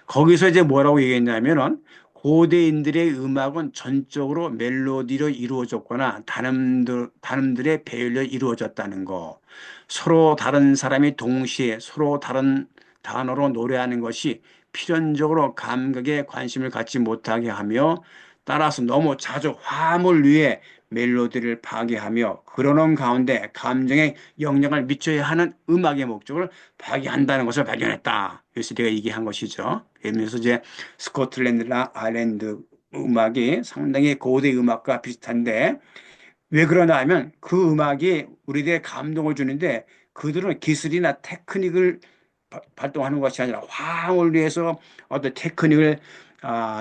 Speaker 2: 거기서 이제 뭐라고 얘기했냐면은 고대인들의 음악은 전적으로 멜로디로 이루어졌거나 단음들의 배열로 이루어졌다는 거. 서로 다른 사람이 동시에 서로 다른 단어로 노래하는 것이 필연적으로 감각에 관심을 갖지 못하게 하며, 따라서 너무 자주 화음을 위해 멜로디를 파괴하며 그러는 가운데 감정에 영향을 미쳐야 하는 음악의 목적을 파괴한다는 것을 발견했다. 그래서 내가 얘기한 것이죠. 그러면서 이제 스코틀랜드나 아일랜드 음악이 상당히 고대 음악과 비슷한데, 왜 그러냐 하면 그 음악이 우리들의 감동을 주는데 그들은 기술이나 테크닉을 발동하는 것이 아니라 화음을 위해서 어떤 테크닉을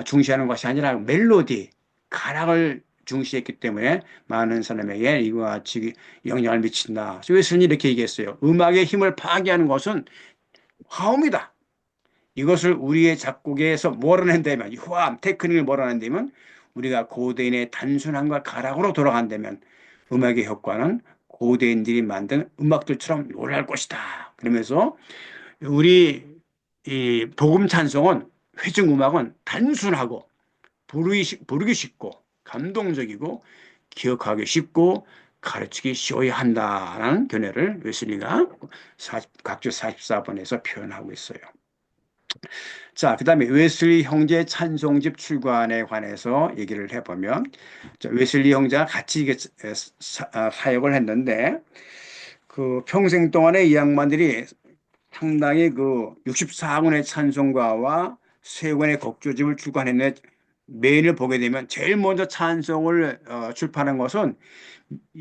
Speaker 2: 중시하는 것이 아니라 멜로디, 가락을 중시했기 때문에 많은 사람에게 이와 같이 영향을 미친다. 웨슬리 이렇게 얘기했어요. 음악의 힘을 파괴하는 것은 화음이다. 이것을 우리의 작곡에서 몰아낸다면, 화음, 테크닉을 몰아낸다면, 우리가 고대인의 단순함과 가락으로 돌아간다면 음악의 효과는 고대인들이 만든 음악들처럼 노래할 것이다. 그러면서 우리 이 복음 찬송은, 회중 음악은 단순하고 부르기 쉽고 감동적이고 기억하기 쉽고 가르치기 쉬워야 한다는 견해를 웨슬리가 각주 44번에서 표현하고 있어요. 자, 그 다음에 웨슬리 형제 찬송집 출간에 관해서 얘기를 해보면, 웨슬리 형제가 같이 이게 사역을 했는데, 그 평생 동안에 이 양반들이 상당히 그 64권의 찬송가와 3권의 곡조집을 출간했는데, 메인을 보게 되면 제일 먼저 찬송을 출판한 것은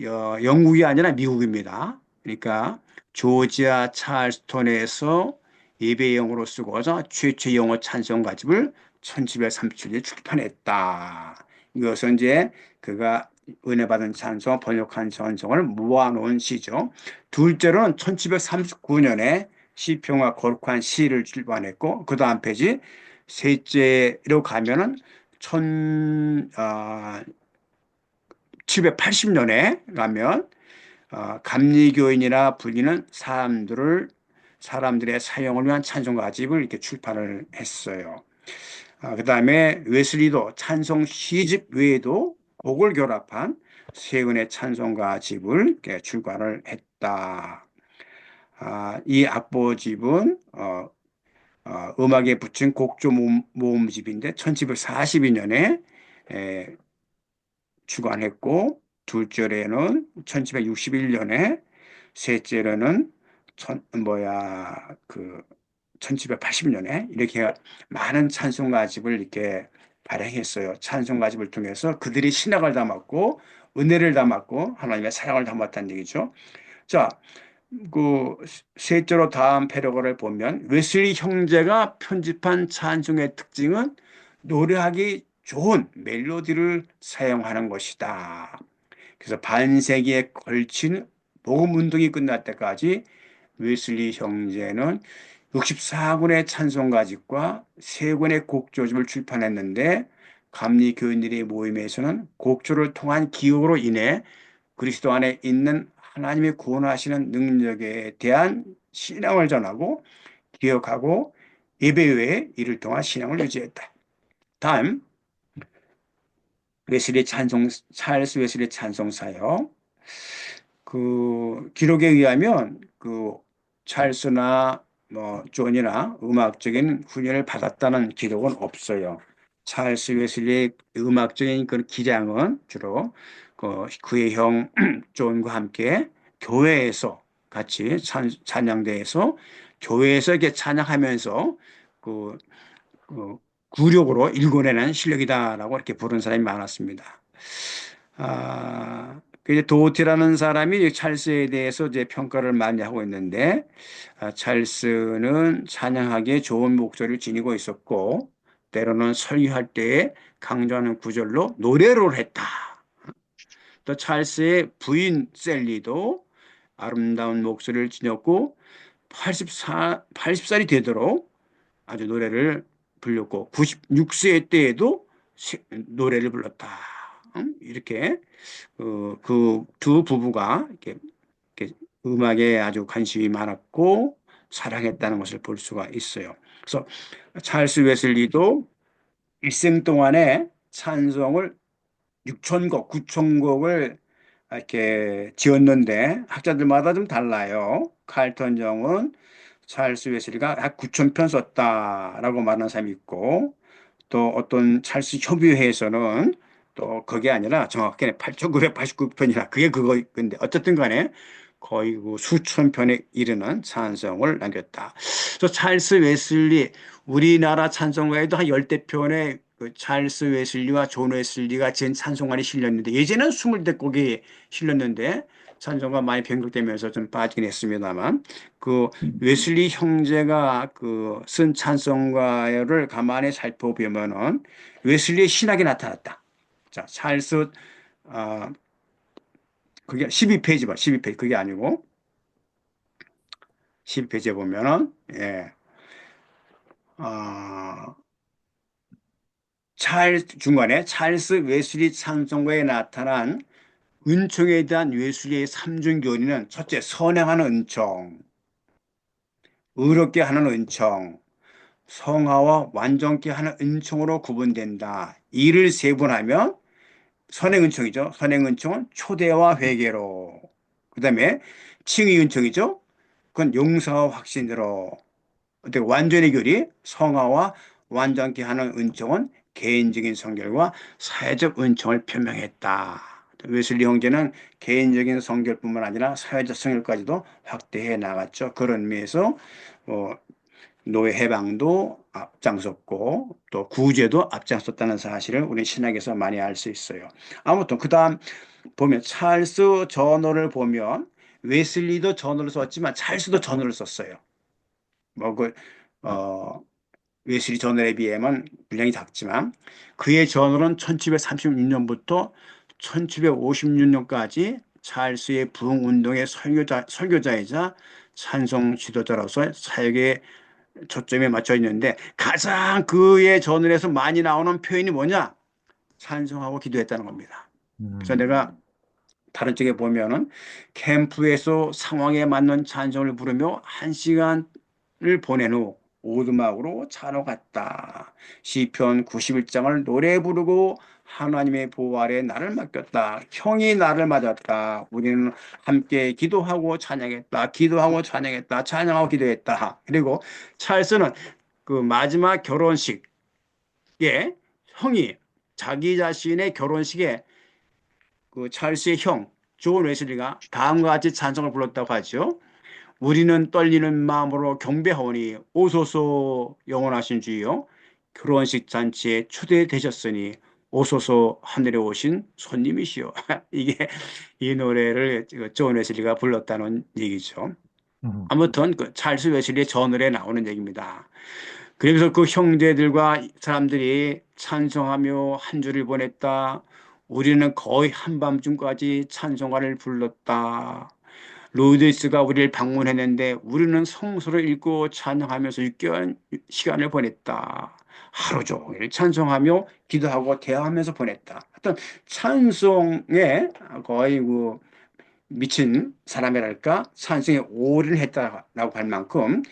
Speaker 2: 영국이 아니라 미국입니다. 그러니까 조지아 찰스톤에서 예배용으로 쓰고서 최초의 영어 찬송가집을 1737년에 출판했다. 이것은 이제 그가 은혜 받은 찬송, 번역한 찬송을 모아놓은 시죠. 둘째로는 1739년에 시평과 거룩한 시를 출판했고, 그 다음 페이지 셋째로 가면은 1780년에 가면 감리교인이라 불리는 사람들의 사용을 위한 찬송가집을 이렇게 출판을 했어요. 그다음에 웨슬리도 찬송 시집 외에도 곡을 결합한 세 권의 찬송가집을 이렇게 출간을 했다. 이 악보집은 음악에 붙인 곡조 모음집인데 1742년에 출간했고, 둘째로는 1761년에, 셋째로는 1780년에 이렇게 많은 찬송가집을 이렇게 발행했어요. 찬송가집을 통해서 그들이 신학을 담았고 은혜를 담았고 하나님의 사랑을 담았다는 얘기죠. 자, 그 셋째로 다음 패러그를 보면 웨슬리 형제가 편집한 찬송의 특징은 노래하기 좋은 멜로디를 사용하는 것이다. 그래서 반세기에 걸친 복음 운동이 끝날 때까지 웨슬리 형제는 64권의 찬송가집과 3권의 곡조집을 출판했는데, 감리교인들의 모임에서는 곡조를 통한 기억으로 인해 그리스도 안에 있는 하나님의 구원하시는 능력에 대한 신앙을 전하고 기억하고 예배 외에 이를 통한 신앙을 유지했다. 다음 찰스 웨슬리 찬송사요. 그 기록에 의하면 그 찰스나 존이나 음악적인 훈련을 받았다는 기록은 없어요. 찰스 웨슬리의 음악적인 그 기량은 주로 그의 형 존과 함께 교회에서 같이 찬양대에서 교회에서 이렇게 찬양하면서 그 구력으로 일궈내는 실력이다라고 이렇게 부른 사람이 많았습니다. 이제 도티라는 사람이 찰스에 대해서 이제 평가를 많이 하고 있는데, 찰스는 찬양하기에 좋은 목소리를 지니고 있었고, 때로는 설교할 때에 강조하는 구절로 노래를 했다. 또 찰스의 부인 셀리도 아름다운 목소리를 지녔고 80살이 되도록 아주 노래를 불렀고 96세 때에도 노래를 불렀다. 이렇게 그 두 부부가 이렇게 음악에 아주 관심이 많았고 사랑했다는 것을 볼 수가 있어요. 그래서 찰스 웨슬리도 일생 동안에 찬송을 6,000곡, 9,000곡을 이렇게 지었는데 학자들마다 좀 달라요. 칼턴 정은 찰스 웨슬리가 약 9,000편 썼다라고 말하는 사람이 있고, 또 어떤 찰스 협의회에서는 또 그게 아니라 정확하게 8,989편이라 그게 그거인데 어쨌든 간에 거의 그 수천 편에 이르는 찬송을 남겼다. 그래서 찰스 웨슬리 우리나라 찬송가에도 한 10대 편의 그 찰스 웨슬리와 존 웨슬리가 지은 찬송가이 실렸는데, 예전에는 24곡이 실렸는데 찬송가 많이 변경되면서 좀 빠지긴 했습니다만, 그 웨슬리 형제가 그 쓴 찬송가를 가만히 살펴보면은 웨슬리의 신학이 나타났다. 자, 찰스 그게 12페이지 봐. 12페이지 그게 아니고 12페이지에 보면은 중간에 찰스 웨슬리 찬송가에 나타난 은총에 대한 웨슬리의 삼중 교리는 첫째, 선행하는 은총, 의롭게 하는 은총, 성화와 완전케 하는 은총으로 구분된다. 이를 세분하면 선행 은총이죠. 선행 은총은 초대와 회개로. 그다음에 칭의 은총이죠. 그건 용서와 확신으로. 완전의 교리, 성화와 완전케 하는 은총은 개인적인 성결과 사회적 은총을 표명했다. 웨슬리 형제는 개인적인 성결뿐만 아니라 사회적 성결까지도 확대해 나갔죠. 그런 의미에서 노예 해방도 앞장섰고 또 구제도 앞장섰다는 사실을 우리 신학에서 많이 알 수 있어요. 아무튼 그 다음 보면 찰스 저널을 보면 웨슬리도 저널을 썼지만 찰스도 저널을 썼어요. 웨슬리 저널에 비하면 분량이 작지만 그의 저널은 1736년부터 1756년까지 찰스의 부흥운동의 설교자이자 찬송 지도자로서 사역에 초점에 맞춰 있는데, 가장 그의 저널에서 많이 나오는 표현이 뭐냐? 찬송하고 기도했다는 겁니다. 그래서 내가 다른 쪽에 보면은 캠프에서 상황에 맞는 찬송을 부르며 1시간을 보낸 후 오두막으로 차로 갔다. 시편 91장을 노래 부르고 하나님의 보호 아래 나를 맡겼다. 형이 나를 맞았다. 우리는 함께 기도하고 찬양했다. 기도하고 찬양했다. 찬양하고 기도했다. 그리고 찰스는 그 마지막 결혼식에 형이 자기 자신의 결혼식에 그 찰스의 형 존 웨슬리가 다음과 같이 찬송을 불렀다고 하죠. 우리는 떨리는 마음으로 경배하오니 오소서 영원하신 주여 결혼식 잔치에 초대되셨으니 오소서 하늘에 오신 손님이시여. 이게 이 노래를 존 웨슬리가 불렀다는 얘기죠. 아무튼 그 찰스 웨슬리의 저 노래에 나오는 얘기입니다. 그래서 그 형제들과 사람들이 찬송하며 한 주를 보냈다. 우리는 거의 한밤중까지 찬송가를 불렀다. 로이드스가 우리를 방문했는데 우리는 성서를 읽고 찬양하면서 6개월 시간을 보냈다. 하루 종일 찬송하며 기도하고 대화하면서 보냈다. 하여튼 찬송에 거의 그 미친 사람이랄까 찬송에 올인을 했다라고 할 만큼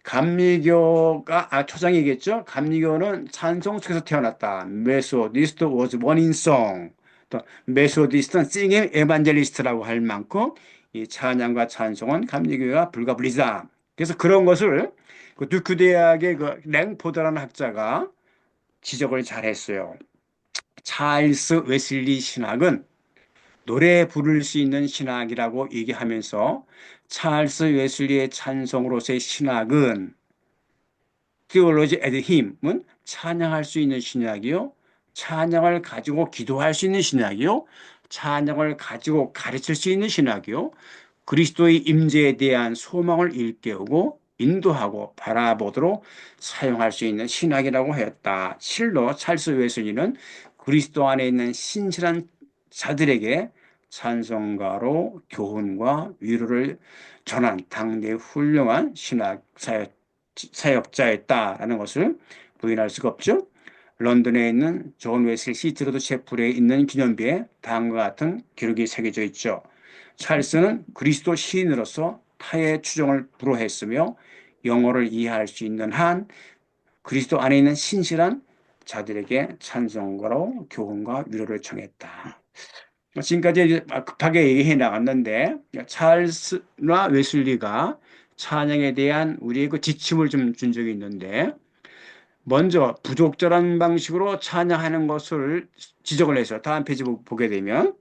Speaker 2: 감리교가 초장이겠죠. 감리교는 찬송 속에서 태어났다. 메소디스트 was born in song. 또 메소디스트는 singing evangelist라고 할 만큼 이 찬양과 찬송은 감리교가 불가분리다. 그래서 그런 것을 그 듀크 대학의 그 랭포드라는 학자가 지적을 잘했어요. 찰스 웨슬리 신학은 노래 부를 수 있는 신학이라고 얘기하면서 찰스 웨슬리의 찬송으로서의 신학은 Theology as Hymn은 찬양할 수 있는 신학이요, 찬양을 가지고 기도할 수 있는 신학이요, 찬양을 가지고 가르칠 수 있는 신학이요, 그리스도의 임재에 대한 소망을 일깨우고 인도하고 바라보도록 사용할 수 있는 신학이라고 하였다. 실로 찰스 웨슬리는 그리스도 안에 있는 신실한 자들에게 찬송가로 교훈과 위로를 전한 당대의 훌륭한 신학 사역자였다라는 것을 부인할 수가 없죠. 런던에 있는 존 웨슬리 시트로드 채플에 있는 기념비에 다음과 같은 기록이 새겨져 있죠. 찰스는 그리스도 시인으로서 타의 추종을 불허했으며 영어를 이해할 수 있는 한 그리스도 안에 있는 신실한 자들에게 찬송가로 교훈과 위로를 청했다. 지금까지 급하게 얘기해 나갔는데 찰스나 웨슬리가 찬양에 대한 우리의 그 지침을 좀 준 적이 있는데 먼저 부적절한 방식으로 찬양하는 것을 지적을 해서 다음 페이지 보게 되면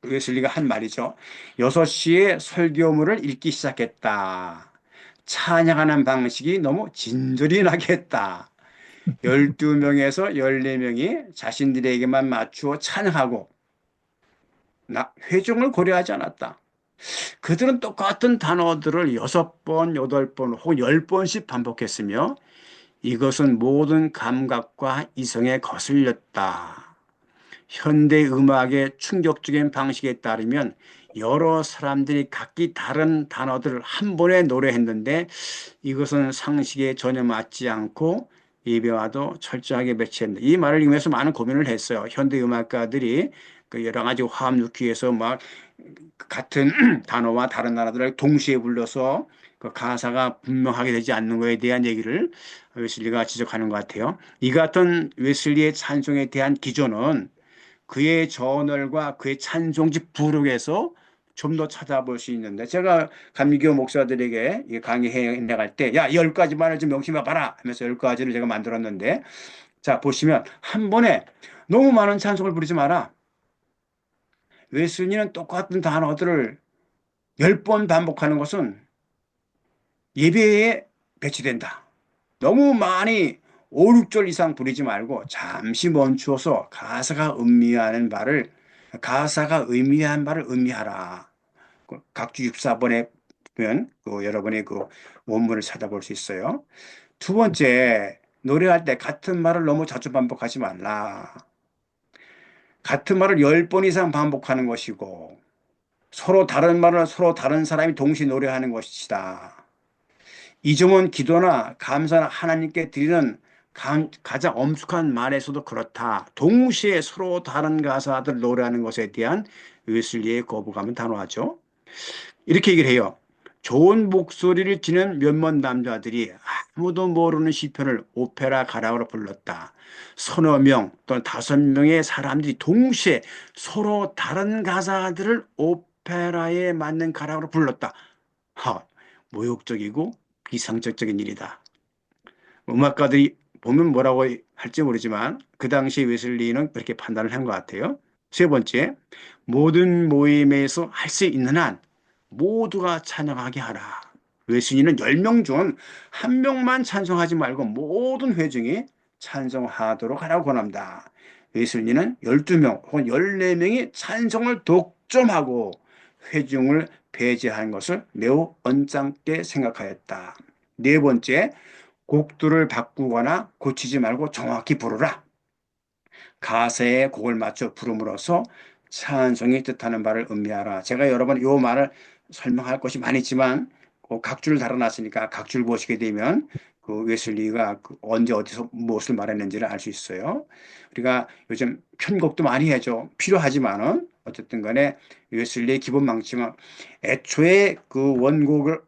Speaker 2: 웨슬리가 한 말이죠. 6시에 설교문을 읽기 시작했다. 찬양하는 방식이 너무 진절이 나겠다. 12명에서 14명이 자신들에게만 맞추어 찬양하고 회중을 고려하지 않았다. 그들은 똑같은 단어들을 6번, 8번 혹은 10번씩 반복했으며 이것은 모든 감각과 이성에 거슬렸다. 현대 음악의 충격적인 방식에 따르면 여러 사람들이 각기 다른 단어들을 한 번에 노래했는데 이것은 상식에 전혀 맞지 않고 예배와도 철저하게 배치했다. 이 말을 읽으면서 많은 고민을 했어요. 현대 음악가들이 그 여러 가지 화음 넣기 위해서 막 같은 단어와 다른 단어들을 동시에 불러서 그 가사가 분명하게 되지 않는 것에 대한 얘기를 웨슬리가 지적하는 것 같아요. 이 같은 웨슬리의 찬송에 대한 기조는 그의 저널과 그의 찬송집 부록에서 좀 더 찾아볼 수 있는데 제가 감리교 목사들에게 강의해 나갈 때 야, 10가지만을 좀 명심해 봐라 하면서 10가지를 제가 만들었는데 자 보시면 한 번에 너무 많은 찬송을 부르지 마라. 웨슬리는 똑같은 단어들을 10번 반복하는 것은 예배에 배치된다. 너무 많이 5, 6절 이상 부르지 말고 잠시 멈추어서 가사가 의미한 바를 의미하라. 각주 64번에 보면 여러분의 그 원문을 찾아볼 수 있어요. 두 번째, 노래할 때 같은 말을 너무 자주 반복하지 말라. 같은 말을 10번 이상 반복하는 것이고 서로 다른 말을 서로 다른 사람이 동시에 노래하는 것이다. 이 점은 기도나 감사나 하나님께 드리는 가장 엄숙한 말에서도 그렇다. 동시에 서로 다른 가사들 노래하는 것에 대한 웨슬리의 거부감은 단호하죠. 이렇게 얘기를 해요. 좋은 목소리를 지닌 몇몇 남자들이 아무도 모르는 시편을 오페라 가락으로 불렀다. 서너 명 또는 5명의 사람들이 동시에 서로 다른 가사들을 오페라에 맞는 가락으로 불렀다. 모욕적이고 비상식적인 일이다. 음악가들이 보면 뭐라고 할지 모르지만 그 당시 웨슬리는 그렇게 판단을 한 것 같아요. 세 번째, 모든 모임에서 할 수 있는 한 모두가 찬양하게 하라. 웨슬리는 10명 중 한 명만 찬송하지 말고 모든 회중이 찬송하도록 하라고 권합니다. 웨슬리는 12명 혹은 14명이 찬송을 독점하고 회중을 배제하는 것을 매우 언짢게 생각하였다. 네 번째, 곡들을 바꾸거나 고치지 말고 정확히 부르라. 가사에 곡을 맞춰 부름으로써 찬송이 뜻하는 바를 의미하라. 제가 여러 번 이 말을 설명할 것이 많이 있지만 각주를 달아놨으니까 각주를 보시게 되면 그 웨슬리가 언제 어디서 무엇을 말했는지를 알 수 있어요. 우리가 요즘 편곡도 많이 해죠. 필요하지만은 어쨌든 간에 웨슬리의 기본 망침은 애초에 그 원곡을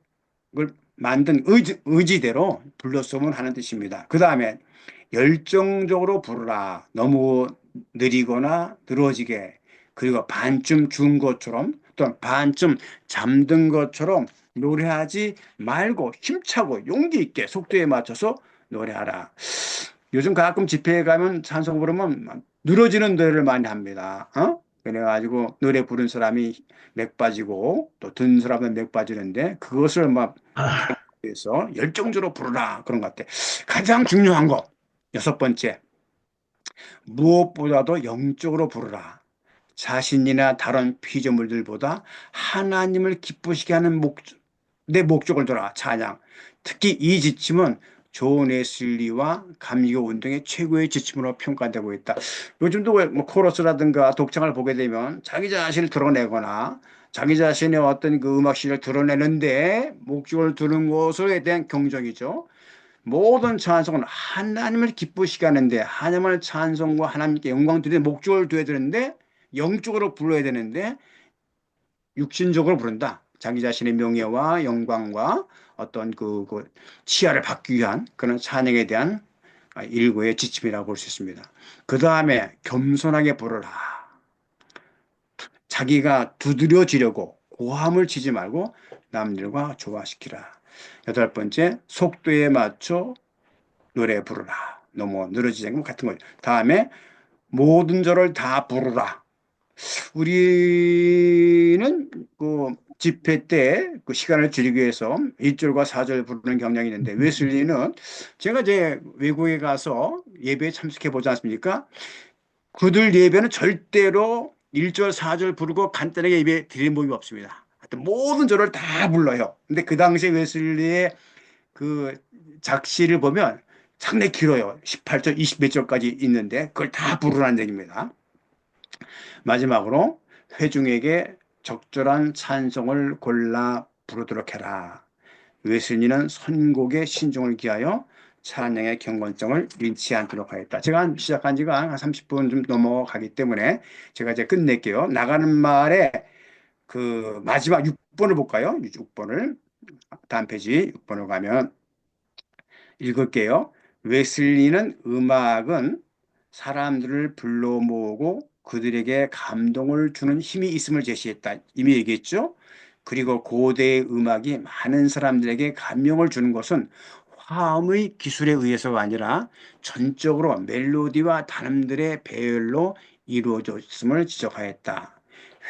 Speaker 2: 만든 의지대로 불렀으면 하는 뜻입니다. 그 다음에 열정적으로 부르라. 너무 느리거나 늘어지게, 그리고 반쯤 준 것처럼 또는 반쯤 잠든 것처럼 노래하지 말고 힘차고 용기 있게 속도에 맞춰서 노래하라. 요즘 가끔 집회에 가면 찬송 부르면 늘어지는 노래를 많이 합니다. 그래가지고 노래 부른 사람이 맥 빠지고 또 듣는 사람은 맥 빠지는데 그것을 막 그래서 열정적으로 부르라 그런 것 같아. 가장 중요한 거 6번째, 무엇보다도 영적으로 부르라. 자신이나 다른 피조물들보다 하나님을 기쁘시게 하는 내 목적을 돌아 찬양. 특히 이 지침은 존 웨슬리와 감리교 운동의 최고의 지침으로 평가되고 있다. 요즘도 뭐 코러스라든가 독창을 보게 되면 자기 자신을 드러내거나 자기 자신의 어떤 그 음악 실력을 드러내는데 목적을 두는 것에 대한 경적이죠. 모든 찬송은 하나님을 기쁘시게 하는데 하나님을 찬송과 하나님께 영광 드리는 목적을 둬야 되는데 영적으로 불러야 되는데 육신적으로 부른다. 자기 자신의 명예와 영광과 어떤 그 치아를 받기 위한 그런 찬양에 대한 일고의 지침이라고 볼 수 있습니다. 그 다음에 겸손하게 부르라. 자기가 두드려지려고 고함을 치지 말고 남들과 조화시키라. 8번째, 속도에 맞춰 노래 부르라. 너무 늘어지지 않고 같은 거죠. 다음에 모든 절을 다 부르라. 우리는 그 집회 때 그 시간을 줄이기 위해서 1절과 4절 부르는 경향이 있는데 웨슬리는 제가 이제 외국에 가서 예배에 참석해 보지 않습니까? 그들 예배는 절대로 1절, 4절 부르고 간단하게 예배 드리는 법이 없습니다. 하여튼 모든 절을 다 불러요. 근데 그 당시에 웨슬리의 그 작시를 보면 상당히 길어요. 18절, 20 몇 절까지 있는데 그걸 다 부르라는 얘기입니다. 마지막으로 회중에게 적절한 찬송을 골라 부르도록 해라. 웨슬리는 선곡의 신중을 기하여 찬양의 경건성을 잃지 않도록 하였다. 제가 시작한 지가 한 30분 좀 넘어가기 때문에 제가 이제 끝낼게요. 나가는 말에 그 마지막 6번을 볼까요? 6번을 다음 페이지 6번을 가면 읽을게요. 웨슬리는 음악은 사람들을 불러 모으고 그들에게 감동을 주는 힘이 있음을 제시했다. 이미 얘기했죠? 그리고 고대의 음악이 많은 사람들에게 감명을 주는 것은 화음의 기술에 의해서가 아니라 전적으로 멜로디와 단음들의 배열로 이루어졌음을 지적하였다.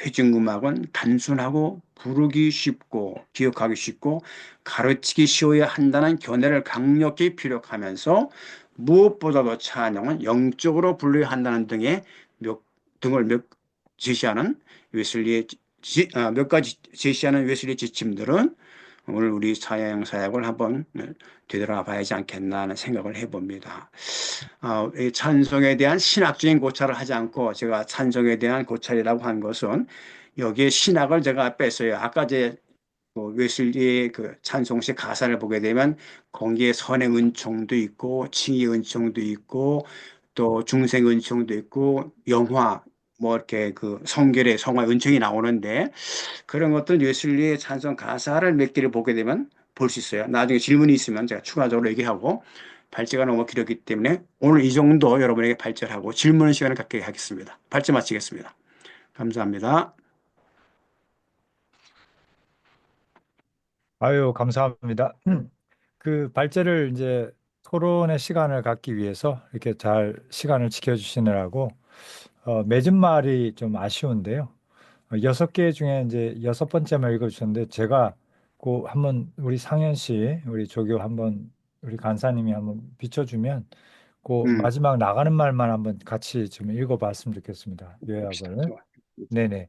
Speaker 2: 회중음악은 단순하고 부르기 쉽고 기억하기 쉽고 가르치기 쉬워야 한다는 견해를 강력히 피력하면서 무엇보다도 찬양은 영적으로 불러야 한다는 등을 제시하는 웨슬리의 몇 가지 제시하는 웨슬리의 지침들은 오늘 우리 찬양 사역을 한번 되돌아봐야 하지 않겠나 하는 생각을 해봅니다. 이 찬송에 대한 신학적인 고찰을 하지 않고 제가 찬송에 대한 고찰이라고 한 것은 여기에 신학을 제가 뺐어요. 아까 제 웨슬리의 그 찬송시 가사를 보게 되면 거기에 선의 은총도 있고 칭의 은총도 있고 또 중생 은총도 있고 영화 뭐 이렇게 그 성결의 성화의 은총이 나오는데 그런 것들 웨슬리의 찬송 가사를 몇 개를 보게 되면 볼 수 있어요. 나중에 질문이 있으면 제가 추가적으로 얘기하고 발제가 너무 길었기 때문에 오늘 이 정도 여러분에게 발제하고 질문 시간을 갖게 하겠습니다. 발제 마치겠습니다. 감사합니다.
Speaker 1: 아유, 감사합니다. 그 발제를 이제 토론의 시간을 갖기 위해서 이렇게 잘 시간을 지켜주시느라고 맺은 말이 좀 아쉬운데요. 6개 중에 이제 6번째만 읽어주셨는데 제가 그 한번 우리 상현 씨, 우리 조교 한번 우리 간사님이 한번 비춰주면 그
Speaker 2: 음,
Speaker 1: 마지막 나가는 말만 한번 같이 좀 읽어봤으면 좋겠습니다.
Speaker 2: 봅시다.
Speaker 1: 요약을.
Speaker 2: 좋아.
Speaker 1: 네네.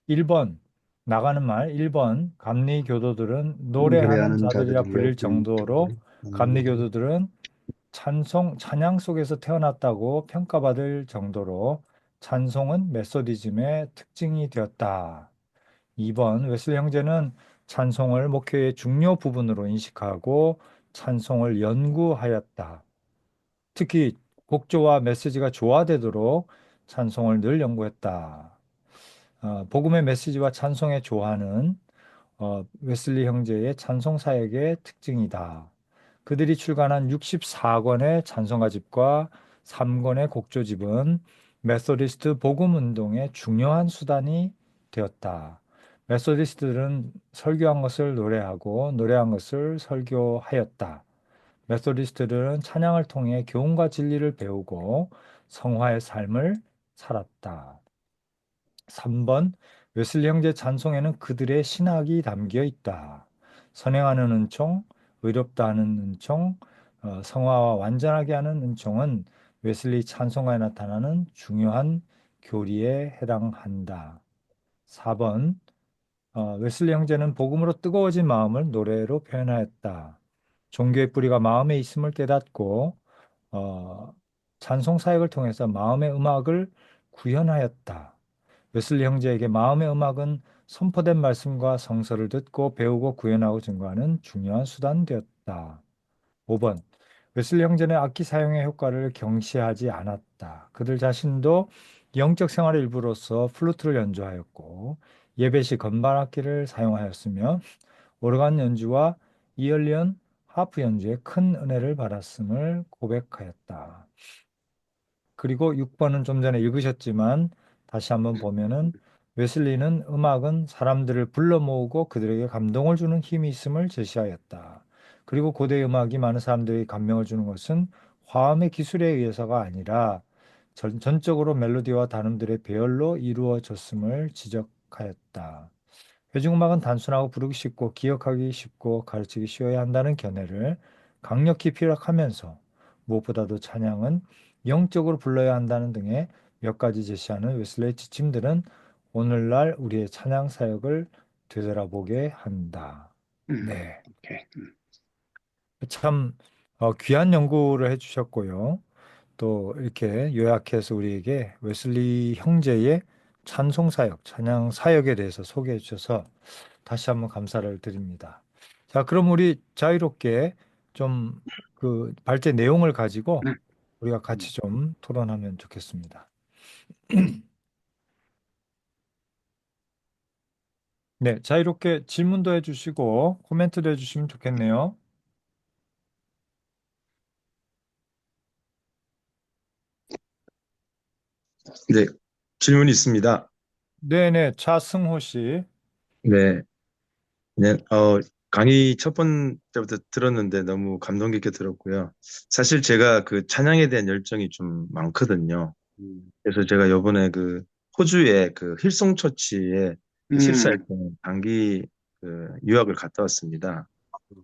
Speaker 1: 1번 나가는 말 1번 감리 교도들은 노래하는
Speaker 3: 노래하는
Speaker 1: 자들이라
Speaker 3: 자들이여
Speaker 1: 불릴 정도로 감리
Speaker 3: 음,
Speaker 1: 교도들은 찬양 속에서 태어났다고 평가받을 정도로 찬송은 메소디즘의 특징이 되었다. 2번 웨슬리 형제는 찬송을 목회의 중요 부분으로 인식하고 찬송을 연구하였다. 특히 곡조와 메시지가 조화되도록 찬송을 늘 연구했다. 복음의 메시지와 찬송의 조화는 웨슬리 형제의 찬송 사역의 특징이다. 그들이 출간한 64권의 찬송가집과 3권의 곡조집은 메소디스트 복음 운동의 중요한 수단이 되었다. 메소디스트들은 설교한 것을 노래하고 노래한 것을 설교하였다. 메소디스트들은 찬양을 통해 교훈과 진리를 배우고 성화의 삶을 살았다. 3번 웨슬리 형제 찬송에는 그들의 신학이 담겨 있다. 선행하는 은총, 의롭다 하는 은총, 성화와 완전하게 하는 은총은 웨슬리 찬송가에 나타나는 중요한 교리에 해당한다. 4번 웨슬리 형제는 복음으로 뜨거워진 마음을 노래로 표현하였다. 종교의 뿌리가 마음에 있음을 깨닫고 어, 찬송 사역을 통해서 마음의 음악을 구현하였다. 웨슬리 형제에게 마음의 음악은 선포된 말씀과 성서를 듣고 배우고 구현하고 증거하는 중요한 수단 되었다. 5번. 웨슬리 형제는 악기 사용의 효과를 경시하지 않았다. 그들 자신도 영적 생활의 일부로서 플루트를 연주하였고 예배 시 건반 악기를 사용하였으며 오르간 연주와 이얼리언 하프 연주에 큰 은혜를 받았음을 고백하였다. 그리고 6번은 좀 전에 읽으셨지만 다시 한번 보면은 웨슬리는 음악은 사람들을 불러 모으고 그들에게 감동을 주는 힘이 있음을 제시하였다. 그리고 고대 음악이 많은 사람들에게 감명을 주는 것은 화음의 기술에 의해서가 아니라 전적으로 멜로디와 단음들의 배열로 이루어졌음을 지적하였다. 대중음악은 단순하고 부르기 쉽고 기억하기 쉽고 가르치기 쉬워야 한다는 견해를 강력히 피력하면서 무엇보다도 찬양은 영적으로 불러야 한다는 등의 몇 가지 제시하는 웨슬레의 지침들은 오늘날 우리의 찬양 사역을 되돌아보게 한다. 네,
Speaker 2: 오케이.
Speaker 1: 참 귀한 연구를 해주셨고요. 또 이렇게 요약해서 우리에게 웨슬리 형제의 찬송 사역, 찬양 사역에 대해서 소개해 주셔서 다시 한번 감사를 드립니다. 자, 그럼 우리 자유롭게 좀 그 발제 내용을 가지고
Speaker 2: 음,
Speaker 1: 우리가
Speaker 2: 음.
Speaker 1: 같이 좀 토론하면 좋겠습니다. 네, 자유롭게 질문도 해주시고 코멘트도 해주시면 좋겠네요.
Speaker 8: 네, 질문이 있습니다.
Speaker 1: 네네, 차승호 씨.
Speaker 8: 네, 네, 강의 첫 번째부터 들었는데 너무 감동 깊게 들었고요. 사실 제가 그 찬양에 대한 열정이 좀 많거든요.
Speaker 2: 음,
Speaker 8: 그래서 제가 요번에 그 호주의 그 힐송 처치에
Speaker 2: 음,
Speaker 8: 14일 동안 단기 그 유학을 갔다 왔습니다.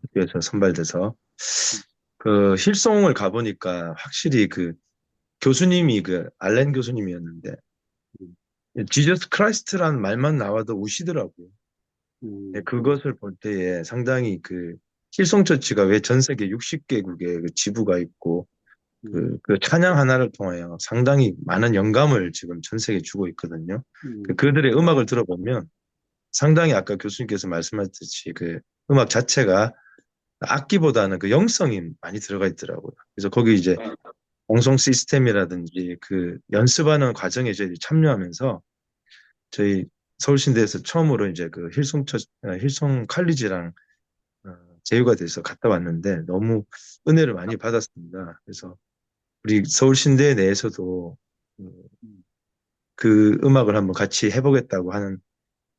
Speaker 8: 학교에서 선발돼서. 그 힐송을 가보니까 확실히 그 교수님이 그 알렌 교수님이었는데, 지저스 크라이스트라는 말만 나와도 우시더라고요. 네,
Speaker 2: 음,
Speaker 8: 그것을 볼 때에 상당히 그 힐송처치가 왜 전 세계 60개국에 그 지부가 있고 그 찬양 하나를 통하여 상당히 많은 영감을 지금 전 세계에 주고 있거든요.
Speaker 2: 음,
Speaker 8: 그들의 음악을 들어보면 상당히 아까 교수님께서 말씀하셨듯이 그 음악 자체가 악기보다는 그 영성이 많이 들어가 있더라고요. 그래서 거기 이제 방송 시스템이라든지 그 연습하는 과정에 저희들이 참여하면서 저희 서울신대에서 처음으로 이제 그 힐송 칼리지랑 제휴가 돼서 갔다 왔는데 너무 은혜를 많이 받았습니다. 그래서 우리 서울신대 내에서도 그 음악을 한번 같이 해보겠다고 하는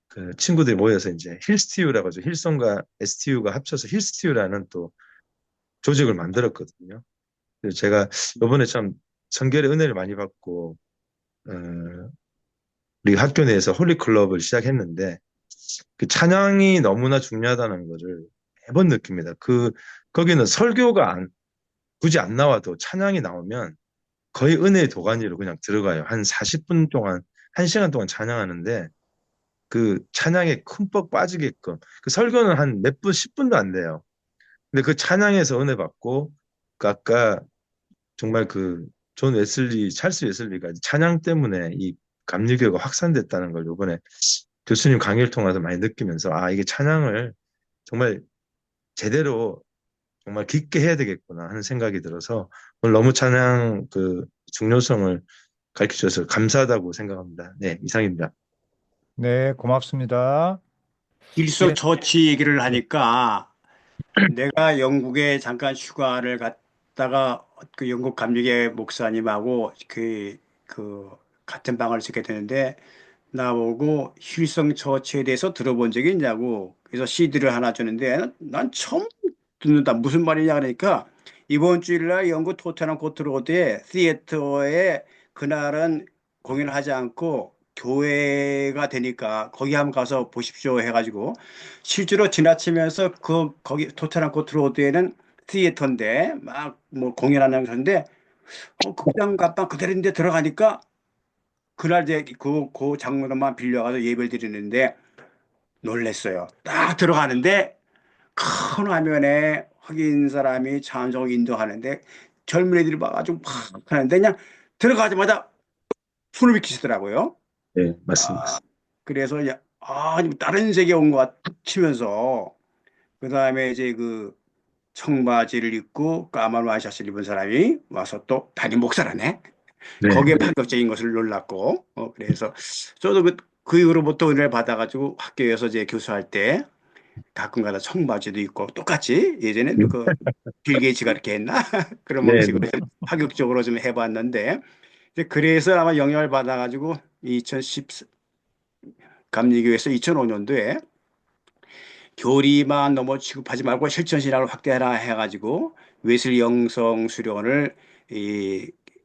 Speaker 8: 그 친구들이 모여서 이제 힐스티유라고 하죠. 힐송과 STU가 합쳐서 힐스티유라는 또 조직을 만들었거든요. 그래서 제가 이번에 참 성결의 은혜를 많이 받고 어, 우리 학교 내에서 홀리클럽을 시작했는데 그 찬양이 너무나 중요하다는 것을 매번 느낍니다. 거기는 설교가 굳이 안 나와도 찬양이 나오면 거의 은혜의 도가니로 그냥 들어가요. 한 40분 동안, 1시간 동안 찬양하는데 그 찬양에 흠뻑 빠지게끔 그 설교는 한 몇 분, 10분도 안 돼요. 근데 그 찬양에서 은혜 받고 그 아까 정말 그 찰스 웨슬리가 찬양 때문에 이 감리교가 확산됐다는 걸 이번에 교수님 강의를 통해서 많이 느끼면서 아, 이게 찬양을 정말 제대로 정말 깊게 해야 되겠구나 하는 생각이 들어서 오늘 너무 찬양 그 중요성을 가르쳐 주셔서 감사하다고 생각합니다. 네, 이상입니다.
Speaker 1: 네, 고맙습니다.
Speaker 2: 힐송
Speaker 1: 예,
Speaker 2: 처치 얘기를
Speaker 1: 예,
Speaker 2: 하니까 내가 영국에 잠깐 휴가를 갔다가 그 영국 감리교 목사님하고 그 같은 방을 쓰게 되는데 나보고 힐성 처치에 대해서 들어본 적이 있냐고 그래서 CD를 하나 주는데 난 처음 듣는다 무슨 말이냐 그러니까 이번 주일날 영국 토트넘 코트로드의 시애터에 그날은 공연을 하지 않고 교회가 되니까 거기 한번 가서 보십시오 해가지고 실제로 지나치면서 거기 토트넘 코트로드에는 시애터인데 막 뭐 공연하는 건데 극장 간판 그대로인데 들어가니까 그날 이제 그 장로만 빌려가서 예배를 드리는데 놀랬어요. 딱 들어가는데 큰 화면에 흑인 사람이 찬송 인도하는데 젊은 애들이 와가지고 막 하는데 그냥 들어가자마자 숨을 비키시더라고요.
Speaker 8: 네, 맞습니다.
Speaker 2: 아, 그래서 다른 세계 온 것 같 치면서 그 다음에 이제 그 청바지를 입고 까만 와이셔츠를 입은 사람이 와서 또 담임 목사라네.
Speaker 8: 네,
Speaker 2: 거기에 파격적인 것을 놀랐고, 그래서 저도 그 이후로부터 은혜를 받아가지고 학교에서 이제 교수할 때 가끔가다 청바지도 입고 똑같이 예전에 빌 게이츠가 이렇게 했나 그런
Speaker 8: 네,
Speaker 2: 방식으로 좀 파격적으로 좀 해봤는데 이제 그래서 아마 영향을 받아가지고 2010 감리교에서 2005년도에 교리만 너무 취급하지 말고 실천신학을 확대하라 해가지고 웨슬리 영성 수련을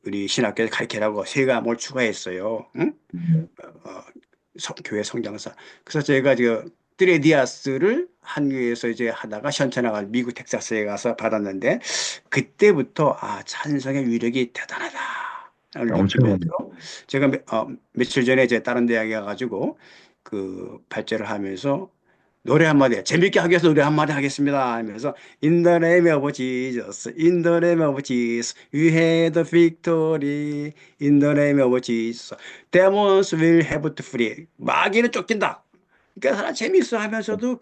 Speaker 2: 우리 신학교에서 가르치라고 세 과목을 추가했어요. 응?
Speaker 8: 네.
Speaker 2: 어, 교회 성장사. 그래서 제가 트레디아스를 한교에서 이제 하다가 현천하가 미국 텍사스에 가서 받았는데 그때부터 찬성의 위력이 대단하다. 를 느끼면서
Speaker 8: 엄청
Speaker 2: 제가 며칠 전에 이제 다른 대학에 가가지고 그 발제를 하면서 노래 한마디 재밌게 하기 위해서 노래 한마디 하겠습니다 하면서 In the name of Jesus, In the name of Jesus, we had the victory. In the name of Jesus, demons will have to flee. 마귀는 쫓긴다. 그러니까 사람 재밌어 하면서도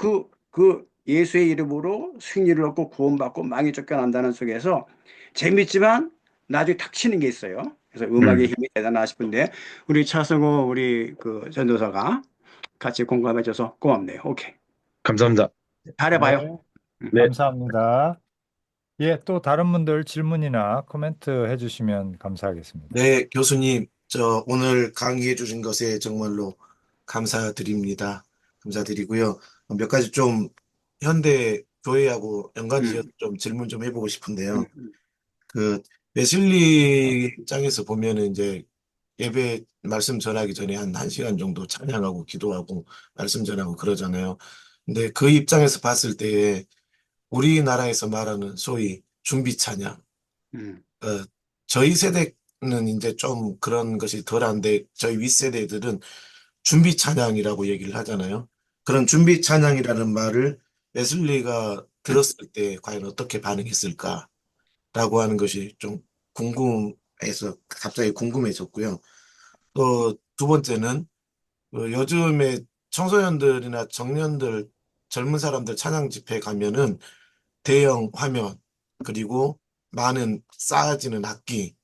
Speaker 2: 그 예수의 이름으로 승리를 얻고 구원받고 마귀 쫓겨난다는 속에서 재밌지만 나중에 닥치는 게 있어요. 그래서 음악의 힘이 대단하다 싶은데 우리 차승호 우리 그 전도사가 같이 공감해줘서 고맙네요. 오케이.
Speaker 8: 감사합니다.
Speaker 2: 잘해봐요.
Speaker 1: 네,
Speaker 8: 네,
Speaker 1: 감사합니다. 예, 또 다른 분들 질문이나 코멘트 해주시면 감사하겠습니다.
Speaker 7: 네, 교수님, 오늘 강의해 주신 것에 정말로 감사드립니다. 감사드리고요. 몇 가지 좀 현대 교회하고 연관지어서 좀 질문 좀 해보고 싶은데요.
Speaker 2: 음.
Speaker 7: 그 웨슬리 입장에서 보면은 이제 예배 말씀 전하기 전에 한 1시간 정도 찬양하고 기도하고 말씀 전하고 그러잖아요. 근데 그 입장에서 봤을 때에 우리나라에서 말하는 소위 준비 찬양,
Speaker 2: 음.
Speaker 7: 저희 세대는 이제 좀 그런 것이 덜한데 저희 윗세대들은 준비 찬양이라고 얘기를 하잖아요. 그런 준비 찬양이라는 말을 웨슬리가 들었을 때 과연 어떻게 반응했을까라고 하는 것이 좀 궁금해서 갑자기 궁금해졌고요. 또 두 번째는 요즘에 청소년들이나 청년들, 젊은 사람들 찬양 집회 가면은 대형 화면 그리고 많은 쌓아지는 악기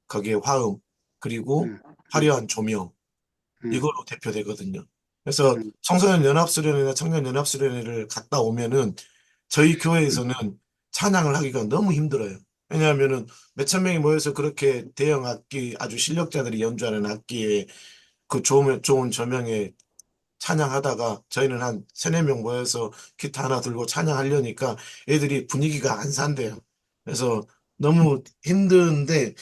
Speaker 7: 거기에 화음, 그리고
Speaker 2: 음,
Speaker 7: 화려한 조명,
Speaker 2: 음,
Speaker 7: 이걸로 대표되거든요. 그래서
Speaker 2: 음,
Speaker 7: 청소년 연합수련회나 청년 연합수련회를 갔다 오면은 저희 교회에서는 찬양을 하기가 너무 힘들어요. 왜냐하면은 몇천 명이 모여서 그렇게 대형 악기, 아주 실력자들이 연주하는 악기에 그 좋은 조명에 찬양하다가 저희는 한 세네 명 모여서 기타 하나 들고 찬양하려니까 애들이 분위기가 안 산대요. 그래서 너무 힘든데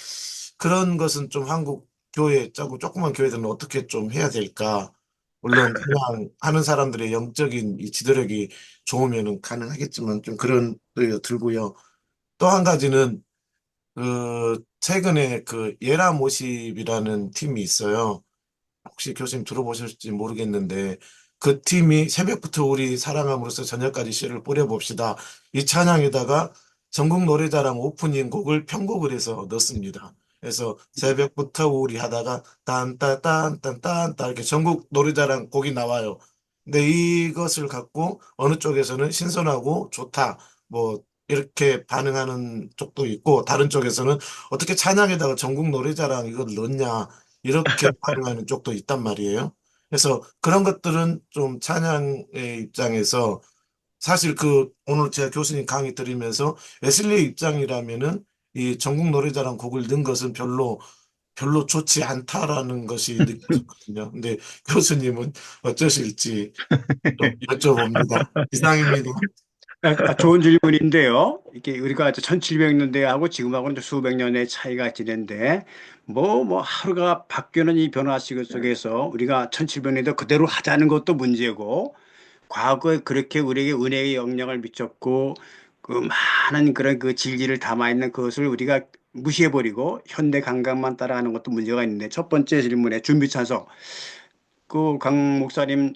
Speaker 7: 그런 것은 좀 한국 교회, 조그만 교회들은 어떻게 좀 해야 될까? 물론 그냥 하는 사람들의 영적인 이 지도력이 좋으면은 가능하겠지만 좀 그런 의견 들고요. 또 한 가지는 최근에 그 예라 모십이라는 팀이 있어요. 혹시 교수님 들어보셨을지 모르겠는데 그 팀이 새벽부터 우리 사랑함으로써 저녁까지 씨를 뿌려봅시다. 이 찬양에다가 전국 노래자랑 오프닝 곡을 편곡을 해서 넣습니다. 그래서 새벽부터 우리 하다가 딴따딴딴딴딴 이렇게 전국 노래자랑 곡이 나와요. 근데 이것을 갖고 어느 쪽에서는 신선하고 좋다. 뭐 이렇게 반응하는 쪽도 있고 다른 쪽에서는 어떻게 찬양에다가 전국 노래자랑 이걸 넣냐 이렇게 반응하는 쪽도 있단 말이에요. 그래서 그런 것들은 좀 찬양의 입장에서 사실 그 오늘 제가 교수님 강의 들으면서 웨슬리의 입장이라면은 이 전국 노래자랑 곡을 넣은 것은 별로 좋지 않다라는 것이 느껴졌거든요. 근데 교수님은 어쩌실지 좀 여쭤봅니다. 이상입니다.
Speaker 2: 좋은 질문인데요. 이게 우리가 1700년대하고 지금하고는 수백 년의 차이가 지는데, 뭐, 하루가 바뀌는 이 변화 시간 속에서 우리가 1700년대 그대로 하자는 것도 문제고, 과거에 그렇게 우리에게 은혜의 영향을 미쳤고, 그 많은 그런 그 진리를 담아있는 그것을 우리가 무시해버리고, 현대 감각만 따라가는 것도 문제가 있는데, 첫 번째 질문에 준비 찬송. 그 강 목사님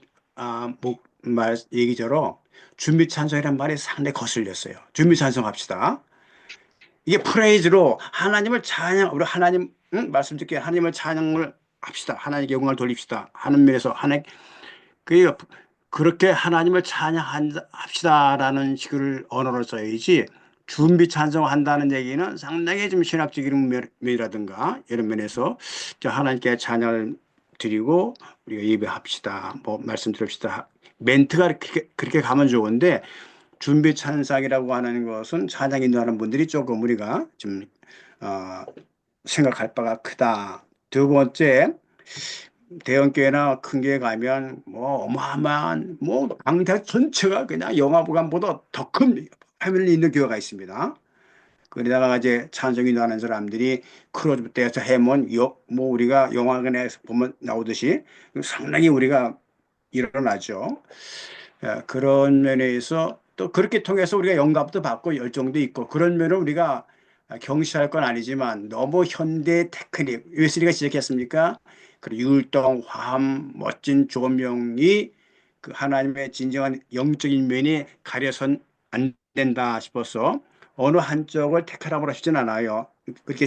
Speaker 2: 말 얘기처럼 준비 찬송이란 말이 상당히 거슬렸어요. 준비 찬송합시다. 이게 프레이즈로 하나님을 찬양, 우리 하나님 말씀 듣게 하나님을 찬양을 합시다. 하나님께 영광을 돌립시다. 하는 면에서 하나님 그 그렇게 하나님을 찬양합시다라는 식을 언어를 써야지 준비 찬송한다는 얘기는 상당히 좀 신학적인 면이라든가 이런 면에서 하나님께 찬양을 드리고 우리가 예배합시다. 뭐 말씀 드립시다. 멘트가 그렇게 가면 좋은데 준비 찬양이라고 하는 것은 찬양 인도하는 분들이 조금 우리가 좀 어, 생각할 바가 크다. 두 번째, 대형교회나 큰 교회 가면 뭐 어마어마한 뭐 강대 전체가 그냥 영화보감보다 더 큰 화면이 있는 교회가 있습니다. 그러다가 이제 찬송인도 하는 사람들이 크로즈 때에서 해면 뭐 우리가 영화관에서 보면 나오듯이 상당히 우리가 일어나죠. 그런 면에서 또 그렇게 통해서 우리가 영감도 받고 열정도 있고 그런 면을 우리가 경시할 건 아니지만 너무 현대 테크닉, 웨슬리가 지적했습니까? 그리고 율동, 화음, 멋진 조명이 그 하나님의 진정한 영적인 면이 가려선 안 된다 싶어서 어느 한쪽을 택하라고 하시진 않아요. 그렇게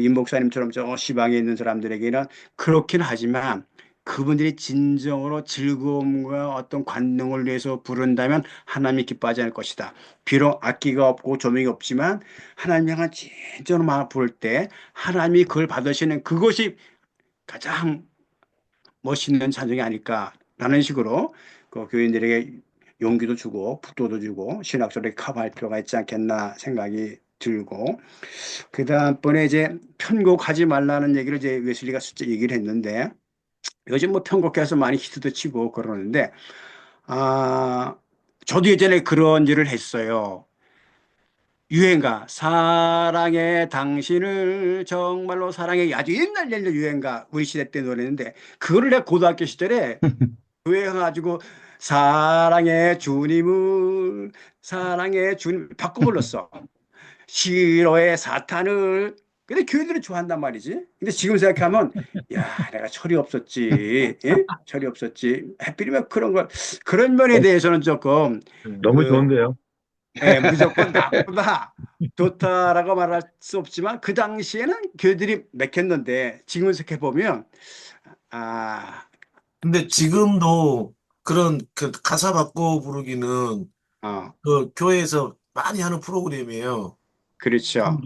Speaker 2: 임 목사님처럼 저 시방에 있는 사람들에게는 그렇긴 하지만 그분들이 진정으로 즐거움과 어떤 관능을 위해서 부른다면 하나님이 기뻐하지 않을 것이다. 비록 악기가 없고 조명이 없지만 하나님 향한 진정으로 마음 부를 때 하나님이 그걸 받으시는 그것이 가장 멋있는 찬송이 아닐까라는 식으로 그 교인들에게 용기도 주고 북도도 주고 신학적으로 커버할 필요가 있지 않겠나 생각이 들고 그 다음번에 이제 편곡하지 말라는 얘기를 이제 웨슬리가 실제 얘기를 했는데 요즘 뭐 편곡해서 많이 히트도 치고 그러는데 아 저도 예전에 그런 일을 했어요. 유행가 사랑해 당신을 정말로 사랑해 아주 옛날 유행가 우리 시대 때 노래인데 그거를 내가 고등학교 시절에 교회 가지고 사랑해 주님을 사랑해 주님 바꿔 불렀어. 싫어해 사탄을. 근데 교회들은 좋아한단 말이지. 근데 지금 생각하면 야 내가 철이 없었지. 예? 철이 없었지. 하필이면 그런 걸 그런 면에 대해서는 조금
Speaker 8: 너무
Speaker 2: 그
Speaker 8: 좋은데요.
Speaker 2: 무조건 나쁘다, 좋다라고 말할 수 없지만 그 당시에는 교회들이 맥혔는데 지금 생각해 보면 아,
Speaker 7: 근데 지금도 그런 그 가사 바꿔 부르기는
Speaker 2: 어,
Speaker 7: 그 교회에서 많이 하는 프로그램이에요.
Speaker 2: 그렇죠.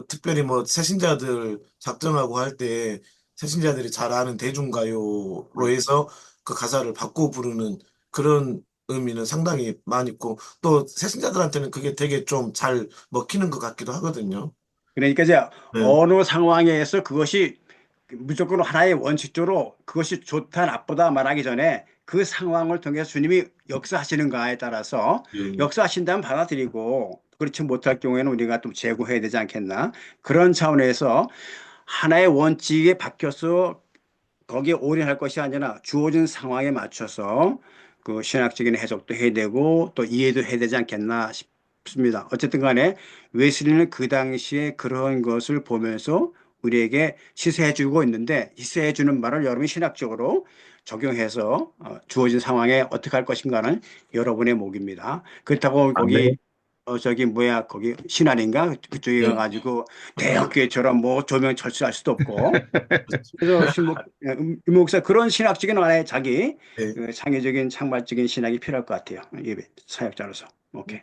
Speaker 7: 특별히 뭐 새신자들 작정하고 할 때 새신자들이 잘 아는 대중가요로 해서 그 가사를 바꿔 부르는 그런 의미는 상당히 많이 있고 또 새신자들한테는 그게 되게 좀 잘 먹히는 것 같기도 하거든요.
Speaker 2: 그러니까 이제
Speaker 7: 네.
Speaker 2: 어느 상황에서 그것이 무조건 하나의 원칙적으로 그것이 좋다 나쁘다 말하기 전에 그 상황을 통해서 주님이 역사하시는가에 따라서
Speaker 7: 예.
Speaker 2: 역사하신다면 받아들이고 그렇지 못할 경우에는 우리가 좀 제고해야 되지 않겠나. 그런 차원에서 하나의 원칙에 박혀서 거기에 올인할 것이 아니라 주어진 상황에 맞춰서 그 신학적인 해석도 해야 되고 또 이해도 해야 되지 않겠나 싶습니다. 어쨌든 간에 웨슬리는 그 당시에 그런 것을 보면서 우리에게 시사해 주고 있는데 시사해 주는 말을 여러분이 신학적으로 적용해서 주어진 상황에 어떻게 할 것인가는 여러분의 목입니다. 그렇다고 거기 저기 뭐야 거기 신안인가 그쪽에
Speaker 7: 네.
Speaker 2: 가가지고 대형교회처럼 뭐 조명 철수할 수도 없고 그래서 목사 그런 신학적인 안에 자기
Speaker 7: 네.
Speaker 2: 그 창의적인 창발적인 신학이 필요할 것 같아요. 예배 사역자로서. 오케이.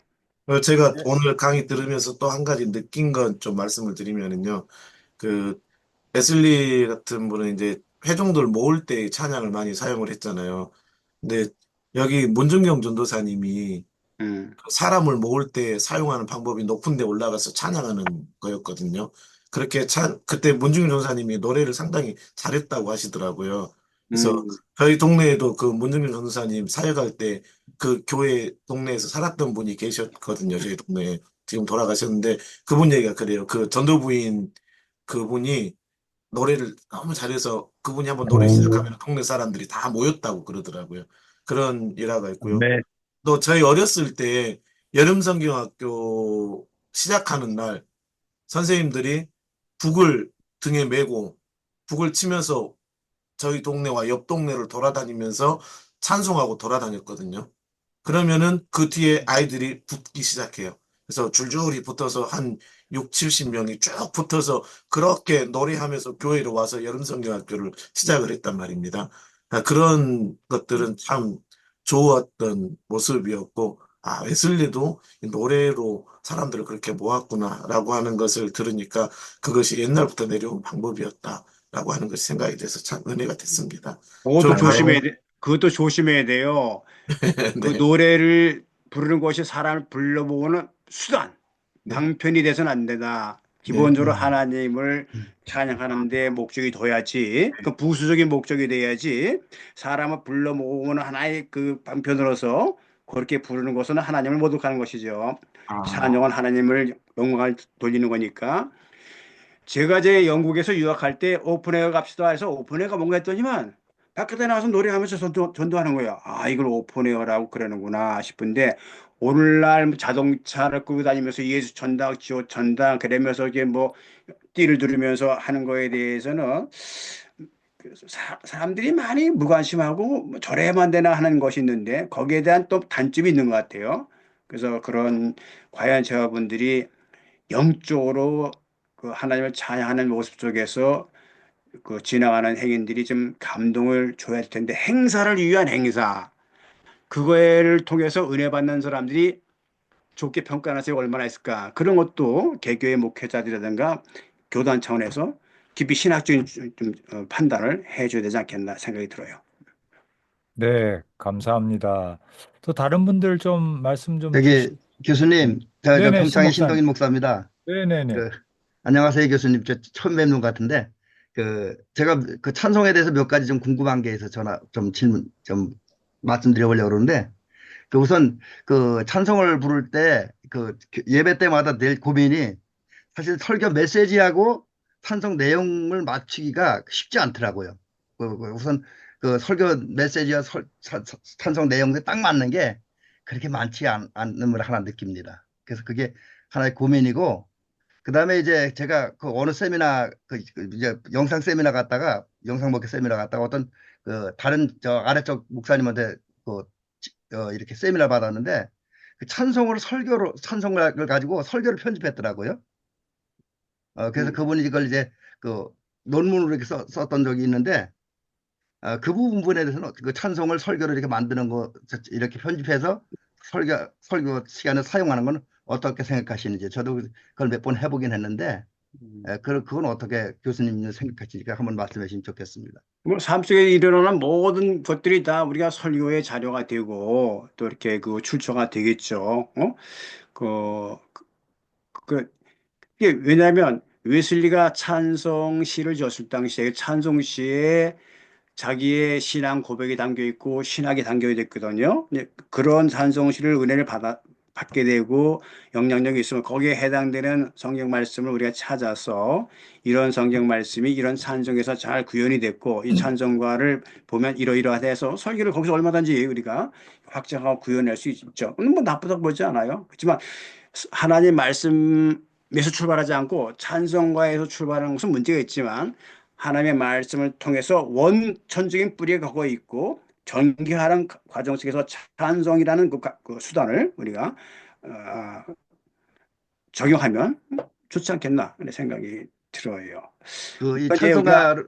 Speaker 7: 제가 오늘 강의 들으면서 또 한 가지 느낀 건 좀 말씀을 드리면은요. 그 웨슬리 같은 분은 이제 회종들 모을 때 찬양을 많이 사용을 했잖아요. 근데 여기 문중경 전도사님이 사람을 모을 때 사용하는 방법이 높은 데 올라가서 찬양하는 거였거든요. 그렇게 그때 문중경 전도사님이 노래를 상당히 잘했다고 하시더라고요. 그래서 저희 동네에도 그 문중경 전도사님 사역할 때 그 교회 동네에서 살았던 분이 계셨거든요. 저희 동네에. 지금 돌아가셨는데 그분 얘기가 그래요. 그 전도부인 그분이 노래를 너무 잘해서 그분이 한번 노래 시작하면 동네 사람들이 다 모였다고 그러더라고요. 그런 일화가 있고요.
Speaker 1: 네.
Speaker 7: 또 저희 어렸을 때 여름성경학교 시작하는 날 선생님들이 북을 등에 메고 북을 치면서 저희 동네와 옆 동네를 돌아다니면서 찬송하고 돌아다녔거든요. 그러면은 그 뒤에 아이들이 붙기 시작해요. 그래서 줄줄이 붙어서 한 6, 70명이 쭉 붙어서 그렇게 노래하면서 교회로 와서 여름성경학교를 시작을 했단 말입니다. 그런 것들은 참 좋았던 모습이었고, 웨슬리도 이 노래로 사람들을 그렇게 모았구나라고 하는 것을 들으니까 그것이 옛날부터 내려온 방법이었다라고 하는 것이 생각이 돼서 참 은혜가 됐습니다.
Speaker 2: 그것도
Speaker 7: 좀
Speaker 2: 조심해야 돼. 그것도 조심해야 돼요. 그
Speaker 7: 네.
Speaker 2: 노래를 부르는 것이 사람을 불러모으는 수단,
Speaker 7: 네.
Speaker 2: 방편이 돼서는 안 된다. 기본적으로 하나님을 찬양하는 데 목적이 둬야지. 그 부수적인 목적이 돼야지. 사람을 불러 모으는 하나의 그 방편으로서 그렇게 부르는 것은 하나님을 모독하는 것이죠. 찬양은 하나님을 영광을 돌리는 거니까. 제가 제 영국에서 유학할 때 오픈에어 갑시다 해서 오픈에어가 뭔가 했더니만 밖에 나가서 노래하면서 전도하는 거예요. 이걸 오픈에어라고 그러는구나 싶은데 오늘날 자동차를 끌고 다니면서 예수 전당, 지호 전당 그러면서 이게 뭐 띠를 두르면서 하는 거에 대해서는 그래서 사람들이 많이 무관심하고 뭐 저래야만 되나 하는 것이 있는데 거기에 대한 또 단점이 있는 것 같아요. 그래서 그런 과연 저분들이 영적으로 그 하나님을 찬양하는 모습 속에서 그 지나가는 행인들이 좀 감동을 줘야 할 텐데 행사를 위한 행사 그거를 통해서 은혜 받는 사람들이 좋게 평가하는 사람이 얼마나 있을까 그런 것도 개교의 목회자들이라든가 교단 차원에서 깊이 신학적인 판단을 해줘야 되지 않겠나 생각이 들어요.
Speaker 1: 네, 감사합니다. 또 다른 분들 좀 말씀 좀
Speaker 3: 여기 교수님, 저
Speaker 1: 네네,
Speaker 3: 평창의
Speaker 1: 신목사님.
Speaker 3: 신동인 목사입니다.
Speaker 1: 네네네.
Speaker 3: 안녕하세요, 교수님. 저 처음 뵙는 것 같은데, 제가 그 찬송에 대해서 몇 가지 좀 궁금한 게 있어서 전화 좀 질문 좀 말씀드려보려고 그러는데, 우선 그 찬송을 부를 때 그 예배 때마다 늘 고민이 사실 설교 메시지하고 찬송 내용을 맞추기가 쉽지 않더라고요. 우선 그 설교 메시지와 찬송 내용에 딱 맞는 게 그렇게 많지 않은 걸 하나 느낍니다. 그래서 그게 하나의 고민이고, 그 다음에 이제 제가 그 어느 세미나, 이제 영상 세미나 갔다가, 영상 목회 세미나 갔다가 어떤 그 다른 저 아래쪽 목사님한테 이렇게 세미나 받았는데, 그 찬송을 가지고 설교를 편집했더라고요. 그래서 그분이 이걸 이제 그 논문으로 이렇게 썼던 적이 있는데, 그 부분에 대해서는 그 찬송을 설교를 이렇게 만드는 거, 이렇게 편집해서 설교 시간에 사용하는 건 어떻게 생각하시는지 저도 그걸 몇 번 해보긴 했는데 그건 어떻게 교수님 생각하시니까 한번 말씀해 주시면 좋겠습니다.
Speaker 2: 뭐, 삶 속에 일어나는 모든 것들이 다 우리가 설교의 자료가 되고, 또 이렇게 그 출처가 되겠죠. 그, 이게 왜냐하면 웨슬리가 찬송시를 지었을 당시에 찬송시에 자기의 신앙 고백이 담겨 있고 신학이 담겨 있거든요. 이제 그런 찬송시를 은혜를 받게 되고 영향력이 있으면 거기에 해당되는 성경 말씀을 우리가 찾아서 이런 성경 말씀이 이런 찬송에서 잘 구현이 됐고 이 찬송가를 보면 이러이러하다 해서 설교를 거기서 얼마든지 우리가 확장하고 구현할 수 있죠. 뭐 나쁘다고 보지 않아요. 그렇지만 하나님 말씀에서 출발하지 않고 찬송가에서 출발하는 것은 문제가 있지만 하나님의 말씀을 통해서 원천적인 뿌리가 거기 있고 전개하는 과정 속에서 찬송이라는 그 수단을 우리가 적용하면 좋지 않겠나 하는 생각이 들어요.
Speaker 3: 이
Speaker 2: 이제 우리가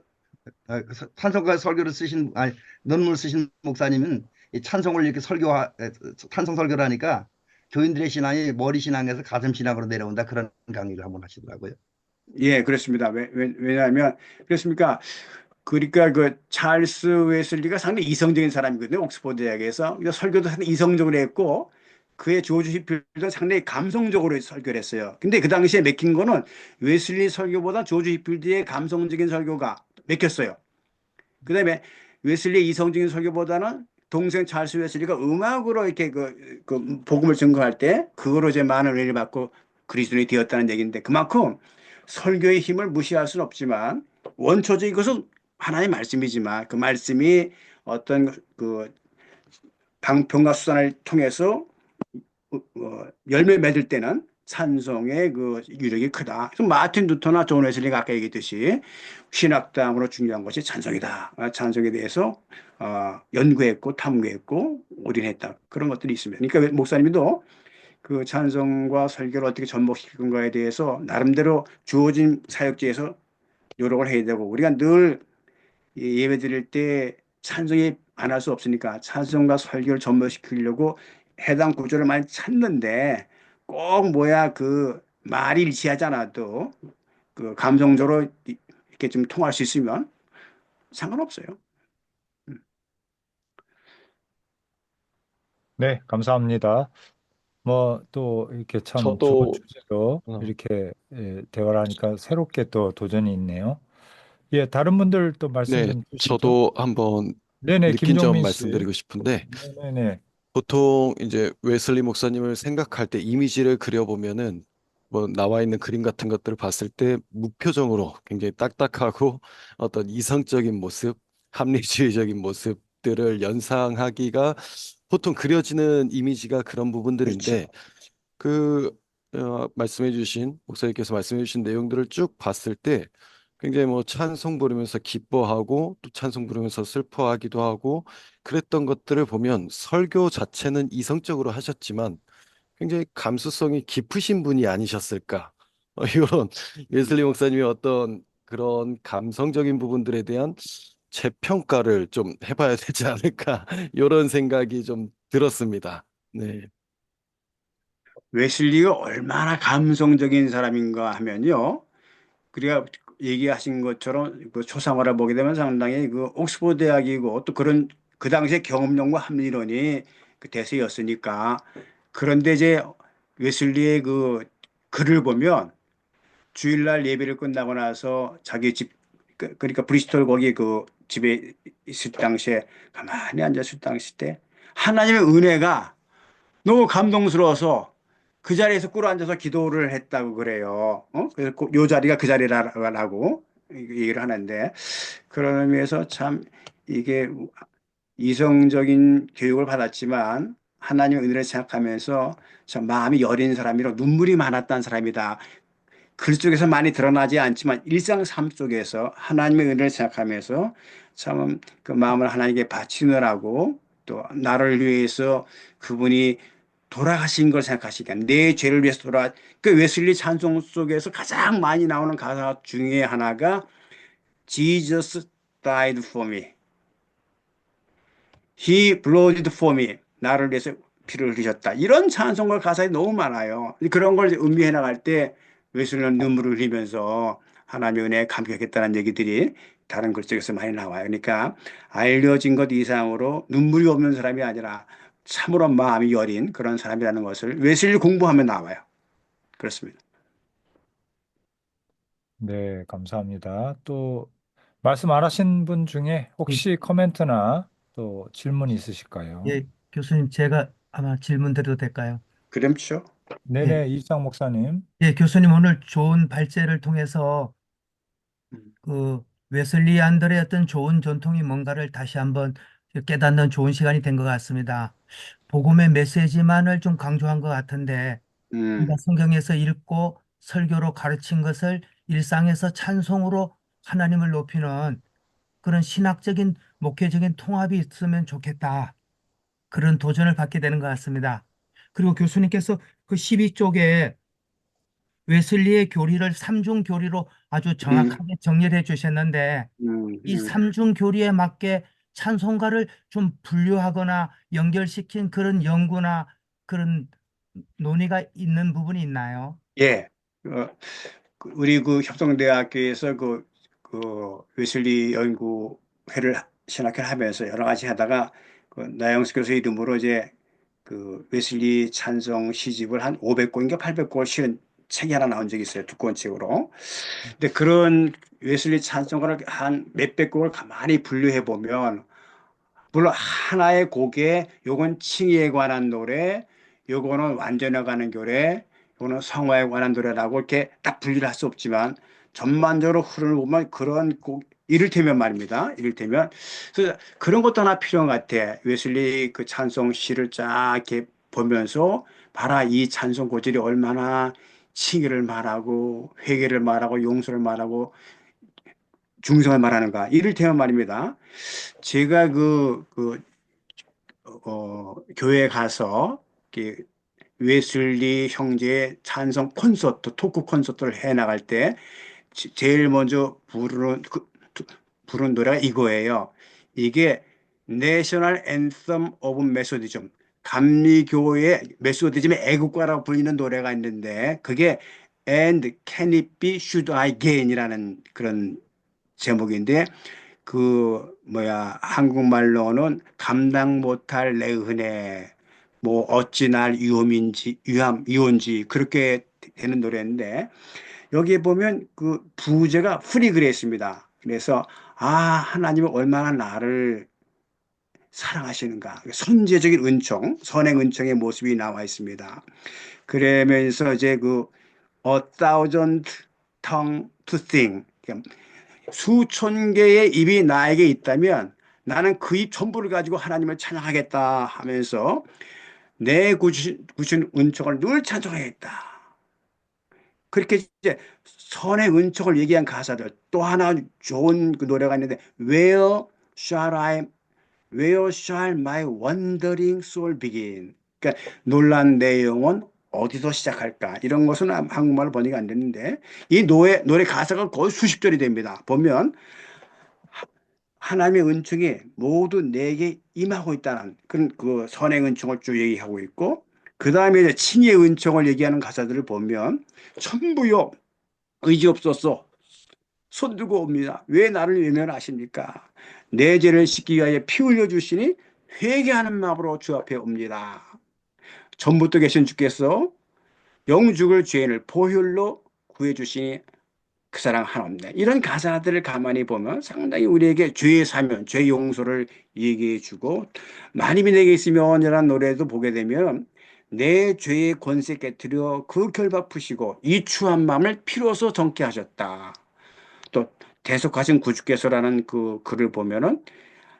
Speaker 3: 찬송가 설교를 쓰신 아니 논문을 쓰신 목사님은 이 찬송을 이렇게 찬송 설교를 하니까 교인들의 신앙이 머리 신앙에서 가슴 신앙으로 내려온다 그런 강의를 한번 하시더라고요.
Speaker 2: 예, 그렇습니다. 왜냐하면 그렇습니까? 그러니까 그 찰스 웨슬리가 상당히 이성적인 사람이거든요. 옥스퍼드 대학에서 설교도 상당히 이성적으로 했고 그의 조지 히필도 상당히 감성적으로 설교를 했어요. 근데 그 당시에 맥힌 거는 웨슬리 설교보다 조지 히필드의 감성적인 설교가 맥혔어요. 그다음에 웨슬리의 이성적인 설교보다는 동생 찰스 웨슬리가 음악으로 이렇게 그 복음을 증거할 때 그거로 이제 많은 은혜를 받고 그리스도인이 되었다는 얘기인데 그만큼 설교의 힘을 무시할 수는 없지만 원초적인 것은 하나님의 말씀이지만 그 말씀이 어떤 그 방편과 수단을 통해서 열매 맺을 때는 찬송의 그 유력이 크다. 그래서 마틴 루터나 존 웨슬리가 아까 얘기했듯이 신학당으로 중요한 것이 찬송이다. 찬송에 대해서 연구했고 탐구했고 올인했다. 그런 것들이 있습니다. 그러니까 목사님도 그 찬송과 설교를 어떻게 접목시킬 건가에 대해서 나름대로 주어진 사역지에서 노력을 해야 되고 우리가 늘 예배 드릴 때 찬송이 안 할 수 없으니까 찬송과 설교를 접목시키려고 해당 구조를 많이 찾는데 꼭 뭐야 그 말이 일치하지 않아도 그 감정적으로 이렇게 좀 통할 수 있으면 상관없어요.
Speaker 1: 네, 감사합니다. 뭐 또 이렇게 참 좋은
Speaker 4: 저도
Speaker 1: 주제로
Speaker 4: 어,
Speaker 1: 이렇게 대화를 하니까 새롭게 또 도전이 있네요. 예, 다른 분들 또 말씀
Speaker 4: 네,
Speaker 1: 좀 주시죠.
Speaker 4: 저도 한번
Speaker 1: 네네,
Speaker 4: 느낀 점
Speaker 1: 김종민 씨.
Speaker 4: 말씀드리고 싶은데
Speaker 1: 네네네.
Speaker 4: 보통 이제 웨슬리 목사님을 생각할 때 이미지를 그려보면은 뭐 나와 있는 그림 같은 것들을 봤을 때 무표정으로 굉장히 딱딱하고 어떤 이성적인 모습, 합리주의적인 모습들을 연상하기가 보통 그려지는 이미지가 그런 부분들인데
Speaker 2: 그렇죠.
Speaker 4: 그 말씀해주신 목사님께서 말씀해주신 내용들을 쭉 봤을 때 굉장히 뭐 찬송 부르면서 기뻐하고 또 찬송 부르면서 슬퍼하기도 하고 그랬던 것들을 보면 설교 자체는 이성적으로 하셨지만 굉장히 감수성이 깊으신 분이 아니셨을까 이런 웨슬리 목사님의 어떤 그런 감성적인 부분들에 대한 재평가를 좀 해봐야 되지 않을까 이런 생각이 좀 들었습니다. 네.
Speaker 2: 웨슬리가 얼마나 감성적인 사람인가 하면요. 그리가 얘기하신 것처럼 그 초상화를 보게 되면 상당히 그 옥스퍼드 대학이고 또 그런 그 당시에 경험론과 합리론이 그 대세였으니까 그런데 이제 웨슬리의 그 글을 보면 주일날 예배를 끝나고 나서 자기 집 그러니까 브리스톨 거기 그 집에 있을 당시에 가만히 앉았을 당시 때 하나님의 은혜가 너무 감동스러워서 그 자리에서 꿇어 앉아서 기도를 했다고 그래요. 그래서 요 자리가 그 자리라고 얘기를 하는데 그런 의미에서 참 이게 이성적인 교육을 받았지만 하나님의 은혜를 생각하면서 참 마음이 여린 사람이라 눈물이 많았던 사람이다. 글 속에서 많이 드러나지 않지만 일상 삶 속에서 하나님의 은혜를 생각하면서 참 그 마음을 하나님께 바치느라고 또 나를 위해서 그분이 돌아가신 걸 생각하시니까 내 죄를 위해서 그 웨슬리 찬송 속에서 가장 많이 나오는 가사 중에 하나가 Jesus died for me. He blooded for me. 나를 위해서 피를 흘리셨다. 이런 찬송가 가사에 너무 많아요. 그런 걸 음미해 나갈 때 웨슬리는 눈물을 흘리면서 하나님의 은혜에 감격했다는 얘기들이 다른 글 속에서 많이 나와요. 그러니까 알려진 것 이상으로 눈물이 없는 사람이 아니라 참으로 마음이 여린 그런 사람이라는 것을 웨슬리 공부하면 나와요. 그렇습니다.
Speaker 1: 네, 감사합니다. 또 말씀 안 하신 분 중에 혹시 코멘트나 또 질문 있으실까요?
Speaker 5: 예, 교수님, 제가 아마 질문 드려도 될까요?
Speaker 2: 그렇죠.
Speaker 5: 예,
Speaker 1: 네네, 이상 목사님.
Speaker 5: 예, 교수님 오늘 좋은 발제를 통해서
Speaker 2: 음,
Speaker 5: 그 웨슬리안들의 어떤 좋은 전통이 뭔가를 다시 한번 깨닫는 좋은 시간이 된 것 같습니다. 복음의 메시지만을 좀 강조한 것 같은데 우리가
Speaker 2: 음,
Speaker 5: 성경에서 읽고 설교로 가르친 것을 일상에서 찬송으로 하나님을 높이는 그런 신학적인 목회적인 통합이 있으면 좋겠다. 그런 도전을 받게 되는 것 같습니다. 그리고 교수님께서 그 12쪽에 웨슬리의 교리를 삼중 교리로 아주
Speaker 2: 음,
Speaker 5: 정확하게 정리를 해 주셨는데
Speaker 2: 음,
Speaker 5: 이
Speaker 2: 음.
Speaker 5: 삼중 교리에 맞게 찬송가를 좀 분류하거나 연결시킨 그런 연구나 그런 논의가 있는 부분이 있나요?
Speaker 2: 예. 어, 우리 그 협동대학교에서 그 웨슬리 연구회를 신학회를 하면서 여러 가지 하다가 그 나영석 교수 이름으로 이제 그 웨슬리 찬송 시집을 한 500권인가 800권 실은 책이 하나 나온 적이 있어요. 두꺼운 책으로. 근데 그런 웨슬리 찬송가를 한 몇백 곡을 가만히 분류해 보면 물론 하나의 곡에 요건 칭의에 관한 노래, 요거는 완전에 관한 노래, 요거는 성화에 관한 노래라고 이렇게 딱 분리를 할 수 없지만 전반적으로 흐름을 보면 그런 곡 이를테면 말입니다. 이를테면 그래서 그런 것도 하나 필요한 것 같아. 웨슬리 그 찬송 시를 쫙 이렇게 보면서 봐라 이 찬송 고절이 얼마나 칭의를 말하고 회개를 말하고 용서를 말하고 중성을 말하는가. 이를테면 말입니다. 제가 교회 가서 이렇게 웨슬리 형제의 찬송 콘서트, 토크 콘서트를 해 나갈 때 제일 먼저 부른 노래가 이거예요. 이게 내셔널 앤썸 오브 메소디즘, 감리교의 메소디즘의 애국가라고 불리는 노래가 있는데 그게 And Can It Be Should I Gain이라는 그런 제목인데 그 뭐야 한국말로는 감당 못할 내 은혜 뭐 어찌 날 유험인지 유함 이온지 그렇게 되는 노래인데 여기에 보면 그 부제가 프리그레이스입니다. 그래서 아 하나님은 얼마나 나를 사랑하시는가 선제적인 은총 선행 은총의 모습이 나와 있습니다. 그러면서 이제 그 A thousand tongue to sing 수천 개의 입이 나에게 있다면 나는 그 입 전부를 가지고 하나님을 찬양하겠다 하면서 내 구신 은총을 늘 찬송하겠다. 그렇게 이제 선의 은총을 얘기한 가사들 또 하나 좋은 그 노래가 있는데 Where shall my wandering soul begin? 그러니까 놀란 내 영혼 어디서 시작할까? 이런 것은 한국말로 번역이 안 됐는데 이 노래 가사가 거의 수십 절이 됩니다. 보면 하나님의 은총이 모두 내게 임하고 있다는 그런 그 선행 은총을 쭉 얘기하고 있고 그 다음에 이제 칭의의 은총을 얘기하는 가사들을 보면 전부요 의지 없었어 손 들고 옵니다. 왜 나를 외면하십니까? 내 죄를 씻기 위하여 피 흘려 주시니 회개하는 마음으로 주 앞에 옵니다. 전부터 계신 주께서 영죽을 죄인을 보혈로 구해 주시니 그 사랑 한없네. 이런 가사들을 가만히 보면 상당히 우리에게 죄의 사면, 죄 용서를 얘기해 주고 하나님이 내게 있으면이라는 노래도 보게 되면 내 죄의 권세 깨뜨려 그 결박 푸시고 이 추한 마음을 피로써 정케 하셨다. 또 대속하신 구주께서라는 그 글을 보면은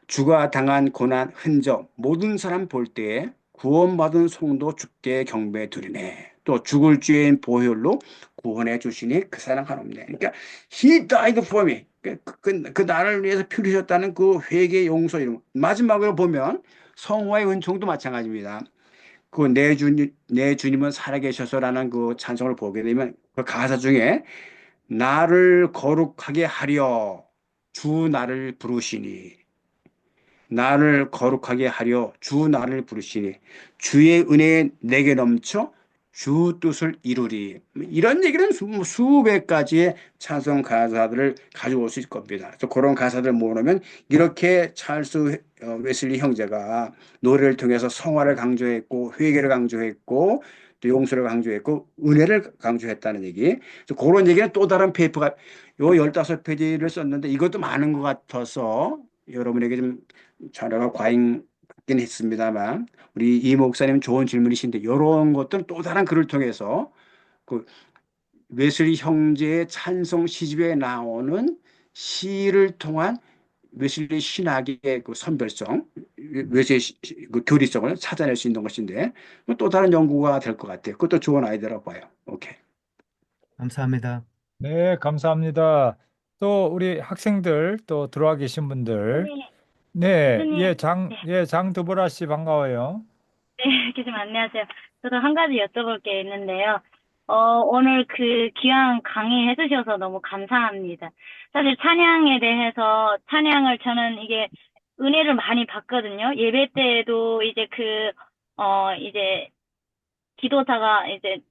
Speaker 2: 주가 당한 고난 흔적 모든 사람 볼 때에 구원받은 성도 주께 경배 드리네. 또 죽을 죄인 보혈로 구원해 주시니 그 사랑 한없네. 그러니까 He died for me. 그 나를 위해서 피 흘리셨다는 그 회개 용서 이런 거. 마지막으로 보면 성화의 은총도 마찬가지입니다. 그 내 주님은 살아계셔서라는 그 찬송을 보게 되면 그 가사 중에 나를 거룩하게 하려 주 나를 부르시니 나를 거룩하게 하려 주 나를 부르시니 주의 은혜에 내게 넘쳐 주 뜻을 이루리. 이런 얘기는 수백 가지의 찬송 가사들을 가져올 수 있을 겁니다. 그래서 그런 가사들 모으면 이렇게 찰스 웨슬리 형제가 노래를 통해서 성화를 강조했고 회개를 강조했고 또 용서를 강조했고 은혜를 강조했다는 얘기. 그래서 그런 얘기는 또 다른 페이퍼가 요 15페이지를 썼는데 이것도 많은 것 같아서 여러분에게 좀 자료가 과잉 같긴 했습니다만 우리 이 목사님 좋은 질문이신데 이런 것들은 또 다른 글을 통해서 그 웨슬리 형제의 찬송 시집에 나오는 시를 통한 웨슬리 신학의 그 선별성, 웨슬리 그 교리성을 찾아낼 수 있는 것인데 또 다른 연구가 될 것 같아요. 그것도 좋은 아이디어라고 봐요. 오케이.
Speaker 5: 감사합니다.
Speaker 1: 네, 감사합니다. 또 우리 학생들 또 들어와 계신 분들. 네,
Speaker 9: 교수님,
Speaker 1: 장두보라 씨 반가워요.
Speaker 9: 네, 교수님 안녕하세요. 저도 한 가지 여쭤볼 게 있는데요. 오늘 그 귀한 강의 해주셔서 너무 감사합니다. 사실 찬양에 대해서 찬양을 저는 이게 은혜를 많이 받거든요. 예배 때에도 이제 이제 기도자가 이제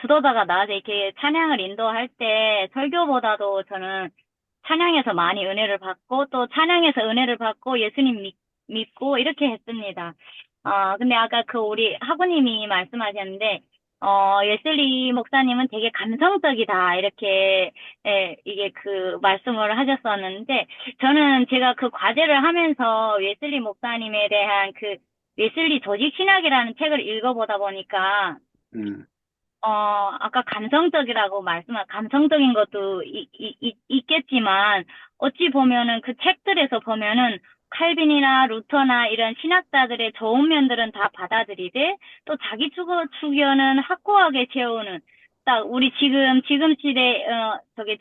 Speaker 9: 주도자가 나와서 이렇게 찬양을 인도할 때 설교보다도 저는 찬양에서 많이 은혜를 받고 또 찬양에서 은혜를 받고 예수님 믿고 이렇게 했습니다. 근데 아까 우리 학우님이 말씀하셨는데, 웨슬리 목사님은 되게 감성적이다, 이렇게, 이게 말씀을 하셨었는데, 저는 제가 그 과제를 하면서 웨슬리 목사님에 대한 웨슬리 조직신학이라는 책을 읽어보다 보니까, 아까 감성적인 것도 있겠지만, 어찌 보면은 그 책들에서 보면은, 칼빈이나 루터나 이런 신학자들의 좋은 면들은 다 받아들이되, 또 자기 주견은 확고하게 세우는, 딱 우리 지금 시대,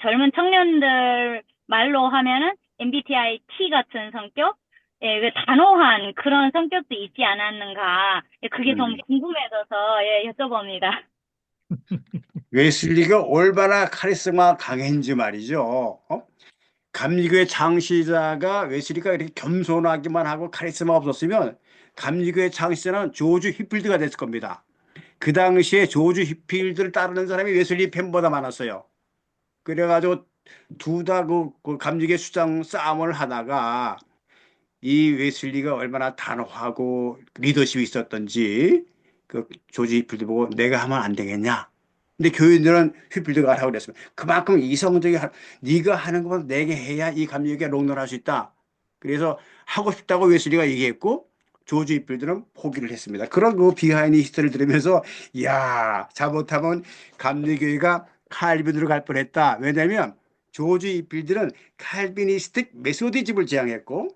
Speaker 9: 젊은 청년들 말로 하면은 MBTI T 같은 성격? 예, 단호한 그런 성격도 있지 않았는가. 예, 그게 좀 궁금해져서, 여쭤봅니다.
Speaker 2: 웨슬리가 얼마나 카리스마 강했는지 말이죠. 감리교의 창시자가 웨슬리가 이렇게 겸손하기만 하고 카리스마 없었으면 감리교의 창시자는 조지 휘필드가 됐을 겁니다. 그 당시에 조지 휘필드를 따르는 사람이 웨슬리 팬보다 많았어요. 그래가지고 둘 다 그 감리교의 수장 싸움을 하다가 이 웨슬리가 얼마나 단호하고 리더십이 있었던지 그 조지 휘필드 보고 내가 하면 안 되겠냐. 근데 교인들은 휘필드가 하라고 그랬습니다. 그만큼 이성적이 네가 하는 것보다 내게 해야 이 감리교가 롱런할 수 있다. 그래서 하고 싶다고 웨슬리가 얘기했고 조지 휘필드는 포기를 했습니다. 그런 그 비하인드 히스토리를 들으면서 야, 잘못하면 감리교회가 칼빈으로 갈 뻔했다. 왜냐하면 조지 휘필드는 칼비니스틱 메소디즘을 지향했고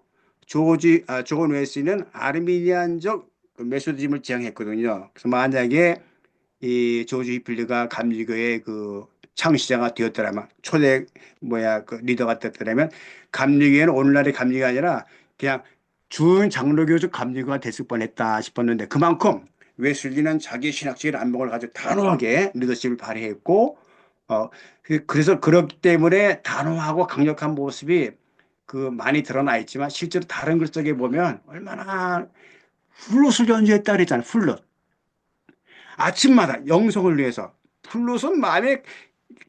Speaker 2: 존 웨슬리는 아르미니안적 메소디즘을 지향했거든요. 그래서 만약에 이 조지 휘필드가 감리교의 그 창시자가 되었더라면 초대 리더가 됐더라면 감리교회는 오늘날의 감리교가 아니라 그냥 준장로교적 감리교가 됐을 뻔했다 싶었는데 그만큼 웨슬리는 자기 신학적인 안목을 가지고 단호하게 리더십을 발휘했고 그래서 그렇기 때문에 단호하고 강력한 모습이 많이 드러나 있지만 실제로 다른 글 속에 보면 얼마나 플룻을 연주했다 그랬잖아요. 플룻. 아침마다 영성을 위해서 플룻은 마음에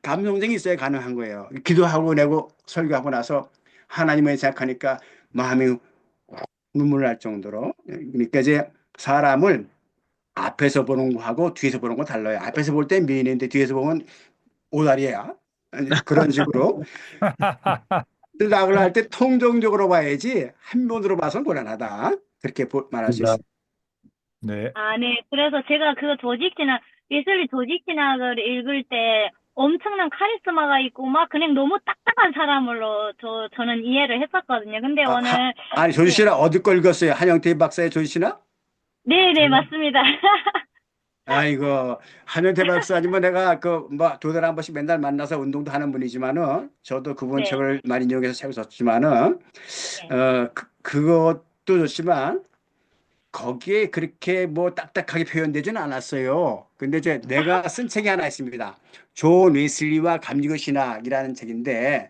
Speaker 2: 감성적이 있어야 가능한 거예요. 기도하고 내고 설교하고 나서 하나님을 생각하니까 마음이 눈물 날 정도로. 그러니까 이제 사람을 앞에서 보는 거하고 뒤에서 보는 거 달라요. 앞에서 볼 땐 미인인데 뒤에서 보면 오다리야. 그런 식으로 생각을 할 때 통정적으로 봐야지 한 면으로 봐서는 곤란하다. 그렇게 말할 수 있습니다.
Speaker 1: 네.
Speaker 9: 네. 그래서 제가 웨슬리 조직신학을 읽을 때 엄청난 카리스마가 있고 막 그냥 너무 딱딱한 사람으로 저는 이해를 했었거든요. 근데 오늘
Speaker 2: 아니 조지 씨는 어디 걸 읽었어요? 한영태 박사의 조지 씨나?
Speaker 9: 네, 맞습니다.
Speaker 2: 아이고 한영태 박사님은 내가 두 달에 한 번씩 맨날 만나서 운동도 하는 분이지만은 저도 그분
Speaker 9: 네.
Speaker 2: 책을 많이 인용해서 책을 썼지만은
Speaker 9: 네.
Speaker 2: 그것도 좋지만 거기에 그렇게 딱딱하게 표현되지는 않았어요. 근데 이제 내가 쓴 책이 하나 있습니다. 존 웨슬리와 감리교 신학이라는 책인데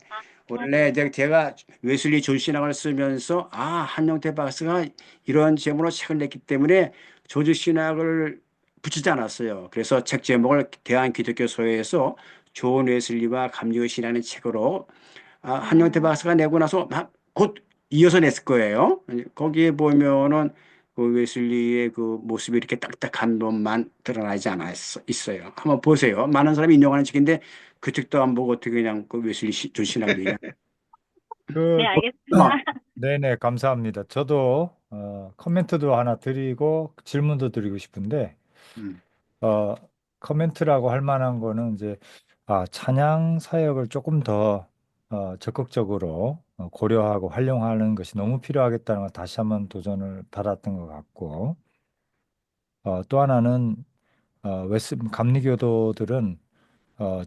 Speaker 2: 원래 이제 제가 웨슬리 존 신학을 쓰면서 한영태 박사가 이런 제목으로 책을 냈기 때문에 조지 신학을 붙이지 않았어요. 그래서 책 제목을 대한기독교서에서 존 웨슬리와 감리교 신학의 책으로 한영태 박사가 내고 나서 곧 이어서 냈을 거예요. 거기에 보면은 그 웨슬리의 그 모습이 이렇게 딱딱한 놈만 드러나지 않아 있어요. 한번 보세요. 많은 사람이 인용하는 책인데 그 책도 안 보고 어떻게 그냥 그 웨슬리 존 신학 얘기.
Speaker 9: 네,
Speaker 1: 그,
Speaker 9: 알겠습니다.
Speaker 1: 네네, 감사합니다. 저도 코멘트도 하나 드리고 질문도 드리고 싶은데,
Speaker 2: 음,
Speaker 1: 어, 코멘트라고 할 만한 거는 이제, 찬양 사역을 조금 더 적극적으로 고려하고 활용하는 것이 너무 필요하겠다는 걸 다시 한번 도전을 받았던 것 같고, 또 하나는 감리교도들은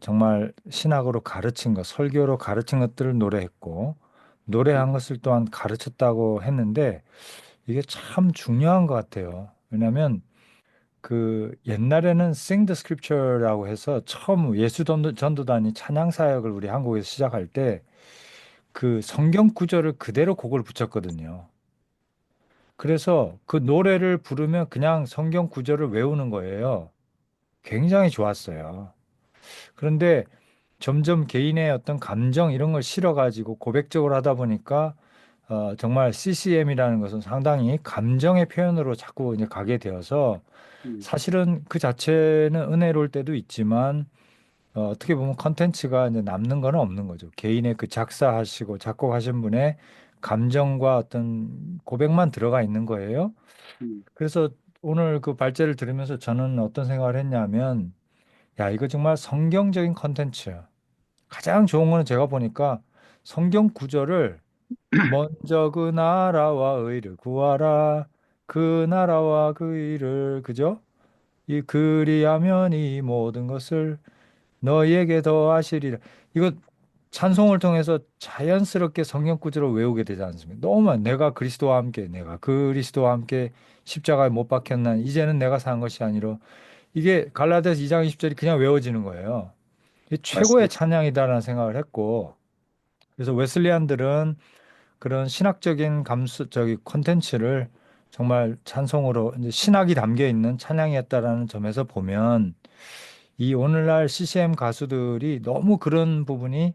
Speaker 1: 정말 신학으로 가르친 것, 설교로 가르친 것들을 노래했고, 노래한 것을 또한 가르쳤다고 했는데, 이게 참 중요한 것 같아요. 왜냐하면 그 옛날에는 Sing the Scripture라고 해서 처음 전도단이 찬양 사역을 우리 한국에서 시작할 때 그 성경 구절을 그대로 곡을 붙였거든요. 그래서 그 노래를 부르면 그냥 성경 구절을 외우는 거예요. 굉장히 좋았어요. 그런데 점점 개인의 어떤 감정 이런 걸 실어가지고 고백적으로 하다 보니까 정말 CCM이라는 것은 상당히 감정의 표현으로 자꾸 이제 가게 되어서
Speaker 2: 음,
Speaker 1: 사실은 그 자체는 은혜로울 때도 있지만 어떻게 보면 컨텐츠가 이제 남는 건 없는 거죠. 개인의 그 작사하시고 작곡하신 분의 감정과 어떤 고백만 들어가 있는 거예요.
Speaker 2: 음,
Speaker 1: 그래서 오늘 그 발제를 들으면서 저는 어떤 생각을 했냐면 야, 이거 정말 성경적인 컨텐츠야. 가장 좋은 거는 제가 보니까 성경 구절을 먼저 그 나라와 의를 구하라. 그 나라와 그 의를 그죠? 이 그리하면 이 모든 것을 너희에게 더하시리라. 이거 찬송을 통해서 자연스럽게 성경 구절을 외우게 되지 않습니까? 너무 내가 그리스도와 함께 내가 그리스도와 함께 십자가에 못 박혔나 이제는 내가 산 것이 아니라 이게 갈라디아서 2장 20절이 그냥 외워지는 거예요. 이게 최고의
Speaker 8: 맞습니다.
Speaker 1: 찬양이다라는 생각을 했고 그래서 웨슬리안들은 그런 신학적인 저기 콘텐츠를 정말 찬송으로 이제 신학이 담겨 있는 찬양이었다라는 점에서 보면 이 오늘날 CCM 가수들이 너무 그런 부분이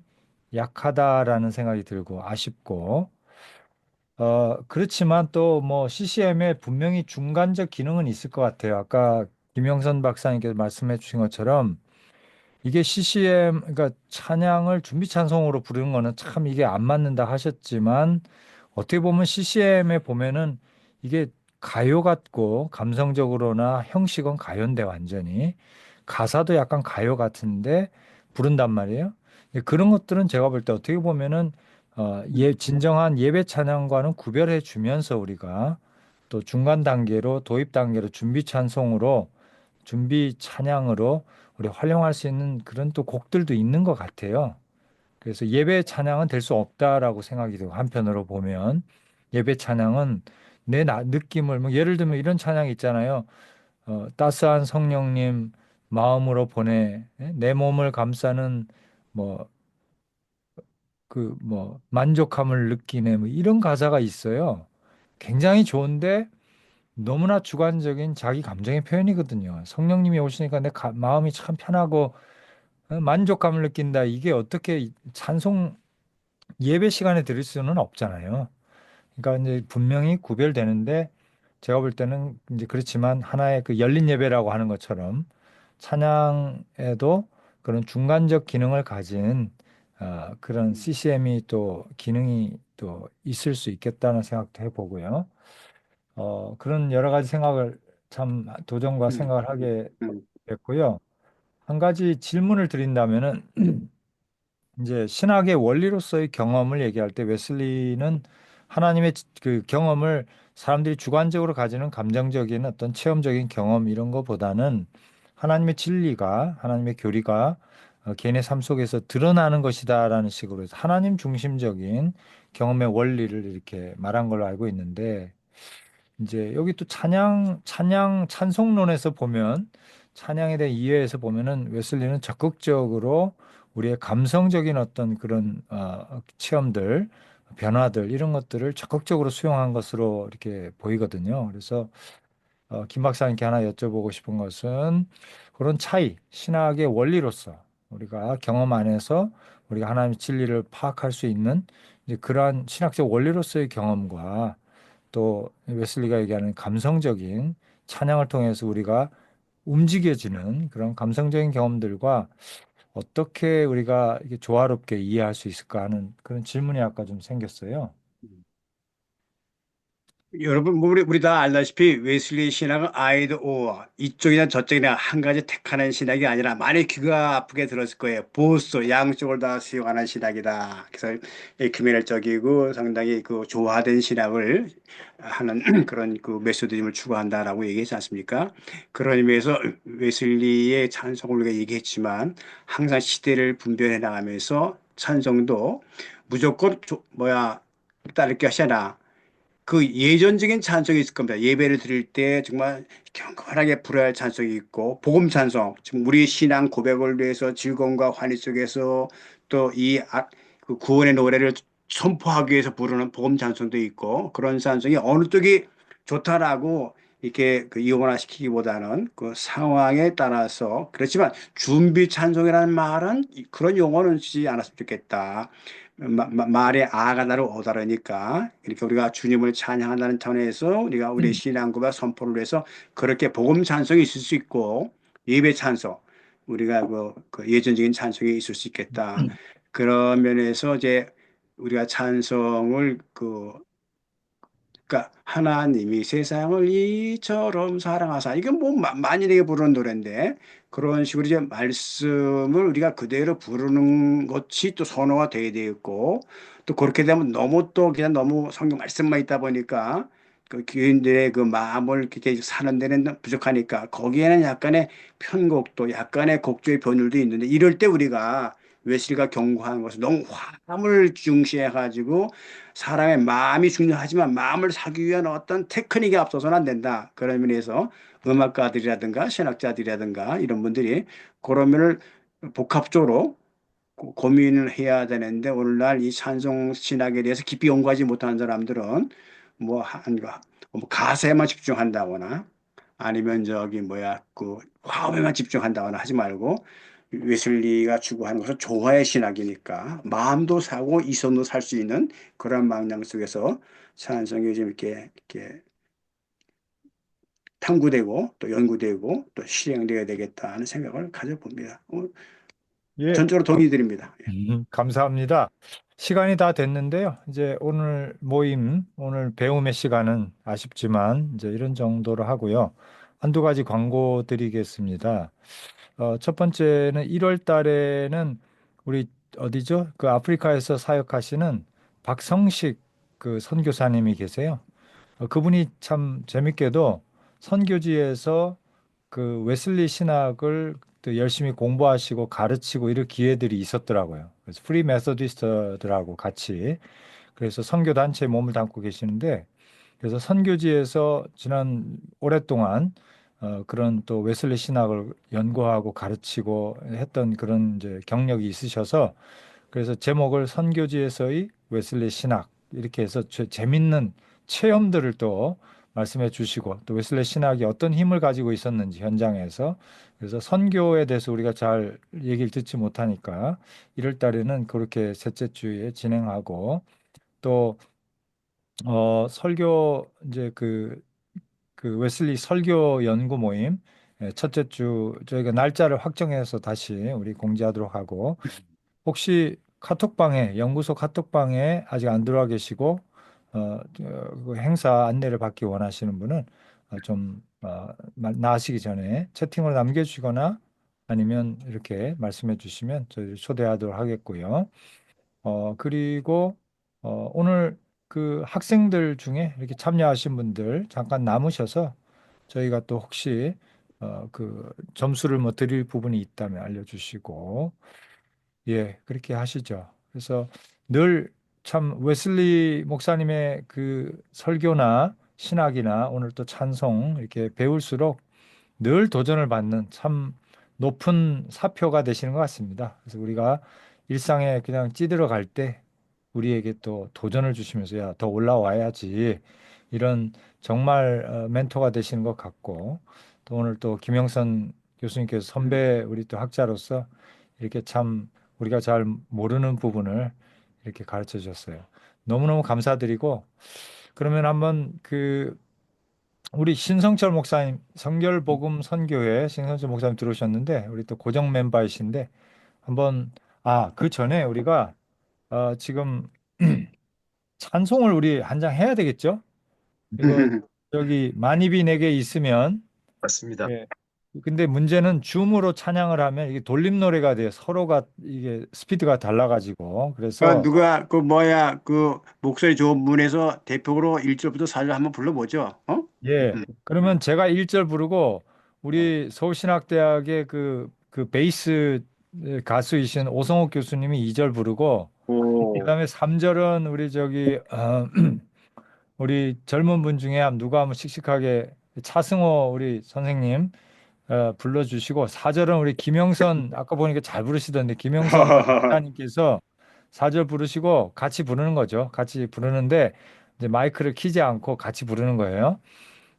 Speaker 1: 약하다라는 생각이 들고 아쉽고 그렇지만 또 뭐 CCM에 분명히 중간적 기능은 있을 것 같아요. 아까 김영선 박사님께서 말씀해 주신 것처럼 이게 CCM, 그러니까 찬양을 준비 찬송으로 부르는 거는 참 이게 안 맞는다 하셨지만 어떻게 보면 CCM에 보면은 이게 가요 같고 감성적으로나 형식은 가요인데 완전히 가사도 약간 가요 같은데 부른단 말이에요. 그런 것들은 제가 볼 때 어떻게 보면은 진정한 예배 찬양과는 구별해 주면서 우리가 또 중간 단계로 도입 단계로 준비 찬송으로 준비 찬양으로 우리 활용할 수 있는 그런 또 곡들도 있는 것 같아요. 그래서 예배 찬양은 될 수 없다라고 생각이 되고 한편으로 보면 예배 찬양은 느낌을 뭐 예를 들면 이런 찬양 있잖아요. 따스한 성령님 마음으로 보내 내 몸을 감싸는 뭐 뭐 만족함을 느끼네 뭐 이런 가사가 있어요. 굉장히 좋은데 너무나 주관적인 자기 감정의 표현이거든요. 성령님이 오시니까 내 마음이 참 편하고 만족감을 느낀다. 이게 어떻게 찬송 예배 시간에 들을 수는 없잖아요. 그러니까 이제 분명히 구별되는데 제가 볼 때는 이제 그렇지만 하나의 그 열린 예배라고 하는 것처럼 찬양에도 그런 중간적 기능을 가진 그런 CCM이 또 기능이 또 있을 수 있겠다는 생각도 해보고요. 그런 여러 가지 생각을 참 도전과
Speaker 2: 음,
Speaker 1: 생각을 하게
Speaker 2: 음,
Speaker 1: 됐고요. 한 가지 질문을 드린다면은 이제 신학의 원리로서의 경험을 얘기할 때 웨슬리는 하나님의 그 경험을 사람들이 주관적으로 가지는 감정적인 어떤 체험적인 경험 이런 거보다는 하나님의 진리가 하나님의 교리가 개인의 삶 속에서 드러나는 것이다라는 식으로 해서 하나님 중심적인 경험의 원리를 이렇게 말한 걸로 알고 있는데 이제 여기 또 찬송론에서 보면 찬양에 대한 이해에서 보면은 웨슬리는 적극적으로 우리의 감성적인 어떤 그런 체험들, 변화들 이런 것들을 적극적으로 수용한 것으로 이렇게 보이거든요. 그래서 김 박사님께 하나 여쭤보고 싶은 것은 그런 차이, 신학의 원리로서 우리가 경험 안에서 우리가 하나님의 진리를 파악할 수 있는 이제 그러한 신학적 원리로서의 경험과 또 웨슬리가 얘기하는 감성적인 찬양을 통해서 우리가 움직여지는 그런 감성적인 경험들과 어떻게 우리가 이게 조화롭게 이해할 수 있을까 하는 그런 질문이 아까 좀 생겼어요.
Speaker 2: 여러분, 뭐 우리 다 알다시피 웨슬리 신학은 아이드 오어 이쪽이나 저쪽이나 한 가지 택하는 신학이 아니라 많이 귀가 아프게 들었을 거예요. 보스 양쪽을 다 수용하는 신학이다. 그래서 에큐메널적이고 상당히 그 조화된 신학을 하는 그런 그 메소디즘을 추구한다라고 얘기했지 않습니까? 그런 의미에서 웨슬리의 찬송을 우리가 얘기했지만 항상 시대를 분별해 나가면서 찬송도 무조건 따를 것이 아니라 그 예전적인 찬송이 있을 겁니다. 예배를 드릴 때 정말 경건하게 불어야 할 찬송이 있고, 복음 찬송, 지금 우리 신앙 고백을 위해서 즐거움과 환희 속에서 또 그 구원의 노래를 선포하기 위해서 부르는 복음 찬송도 있고, 그런 찬송이 어느 쪽이 좋다라고 이렇게 그 이용화시키기보다는 그 상황에 따라서, 그렇지만 준비 찬송이라는 말은 그런 용어는 쓰지 않았으면 좋겠다. 말의 아가 나를 오다르니까 이렇게 우리가 주님을 찬양한다는 차원에서 우리가 우리 신앙과 선포를 해서 그렇게 복음 찬송이 있을 수 있고 예배 찬송 우리가 그 예전적인 찬송이 있을 수 있겠다. 그런 면에서 이제 우리가 찬송을 그러니까 하나님이 세상을 이처럼 사랑하사 이게 뭐 만일에 부르는 노래인데 그런 식으로 이제 말씀을 우리가 그대로 부르는 것이 또 선호가 돼야 되겠고 또 그렇게 되면 너무 또 그냥 너무 성경 말씀만 있다 보니까 그 교인들의 그 마음을 이렇게 사는 데는 부족하니까 거기에는 약간의 편곡도 약간의 곡조의 변율도 있는데 이럴 때 우리가 웨슬리가 경고하는 것은 너무 화음을 중시해 가지고 사람의 마음이 중요하지만 마음을 사기 위한 어떤 테크닉이 앞서서는 안 된다. 그런 면에서 음악가들이라든가 신학자들이라든가 이런 분들이 그런 면을 복합적으로 고민을 해야 되는데 오늘날 이 찬송 신학에 대해서 깊이 연구하지 못하는 사람들은 뭐 가사에만 집중한다거나 아니면 그 화음에만 집중한다거나 하지 말고 웨슬리가 추구하는 것은 조화의 신학이니까 마음도 사고 이성도 살 수 있는 그런 방향 속에서 찬송이 좀 이렇게 탐구되고 또 연구되고 또 실행되어야 되겠다 하는 생각을 가져봅니다.
Speaker 1: 예,
Speaker 2: 전적으로 동의드립니다.
Speaker 1: 감사합니다. 시간이 다 됐는데요. 이제 오늘 모임, 오늘 배움의 시간은 아쉽지만 이제 이런 정도로 하고요. 한두 가지 광고 드리겠습니다. 첫 번째는 1월 달에는 우리 어디죠? 그 아프리카에서 사역하시는 박성식 그 선교사님이 계세요. 그분이 참 재밌게도 선교지에서 그 웨슬리 신학을 또 열심히 공부하시고 가르치고 이럴 기회들이 있었더라고요. 그래서 프리 메서디스트들하고 같이 그래서 선교 단체에 몸을 담고 계시는데 그래서 선교지에서 지난 오랫동안 그런 또 웨슬리 신학을 연구하고 가르치고 했던 그런 이제 경력이 있으셔서 그래서 제목을 선교지에서의 웨슬리 신학 이렇게 해서 재밌는 체험들을 또 말씀해 주시고 또 웨슬리 신학이 어떤 힘을 가지고 있었는지 현장에서 그래서 선교에 대해서 우리가 잘 얘기를 듣지 못하니까 1월 달에는 그렇게 셋째 주에 진행하고 또 설교 이제 그 웨슬리 설교 연구 모임 첫째 주 저희가 날짜를 확정해서 다시 우리 공지하도록 하고 혹시 카톡방에 연구소 카톡방에 아직 안 들어와 계시고 그 행사 안내를 받기 원하시는 분은 나가시기 전에 채팅으로 남겨주시거나 아니면 이렇게 말씀해 주시면 저희 초대하도록 하겠고요. 그리고 오늘 그 학생들 중에 이렇게 참여하신 분들 잠깐 남으셔서 저희가 또 혹시 그 점수를 뭐 드릴 부분이 있다면 알려주시고 예, 그렇게 하시죠. 그래서 늘 참 웨슬리 목사님의 그 설교나 신학이나 오늘 또 찬송 이렇게 배울수록 늘 도전을 받는 참 높은 사표가 되시는 것 같습니다. 그래서 우리가 일상에 그냥 찌들어 갈 때 우리에게 또 도전을 주시면서 야, 더 올라와야지 이런 정말 멘토가 되시는 것 같고 또 오늘 또 김영선 교수님께서 선배 우리 또 학자로서 이렇게 참 우리가 잘 모르는 부분을 이렇게 가르쳐 주셨어요. 너무너무 감사드리고 그러면 한번 우리 신성철 목사님 성결복음 선교회 신성철 목사님 들어오셨는데 우리 또 고정 멤버이신데 한번 그 전에 우리가 지금 찬송을 우리 한 장 해야 되겠죠? 이거 여기 만입이 내게 있으면
Speaker 8: 맞습니다.
Speaker 1: 예. 근데 문제는 줌으로 찬양을 하면 이게 돌림 노래가 돼요. 서로가 이게 스피드가 달라가지고 그래서
Speaker 2: 누가 그 목소리 좋은 분에서 대표로 1절부터 4절 한번 불러보죠. 어?
Speaker 1: 예. 그러면 제가 1절 부르고
Speaker 2: 네.
Speaker 1: 우리 서울신학대학의 그 베이스 가수이신 오성욱 교수님이 2절 부르고
Speaker 2: 오.
Speaker 1: 그다음에 3절은 우리 우리 젊은 분 중에 누가 한번 씩씩하게 차승호 우리 선생님 불러주시고 4절은 우리 김영선 아까 보니까 잘 부르시던데 김영선 목사님께서 4절 부르시고 같이 부르는 거죠. 같이 부르는데 이제 마이크를 키지 않고 같이 부르는 거예요.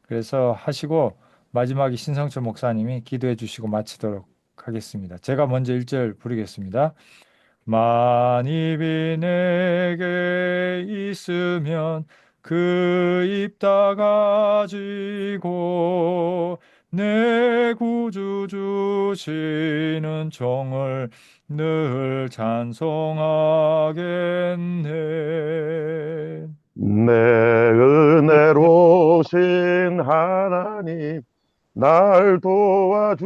Speaker 1: 그래서 하시고 마지막에 신성철 목사님이 기도해 주시고 마치도록 하겠습니다. 제가 먼저 1절 부르겠습니다. 만입이 내게 있으면 그 입 다 가지고 내 구주 주시는 종을 늘 찬송하겠네.
Speaker 10: 내 은혜로우신 하나님 날 도와주시고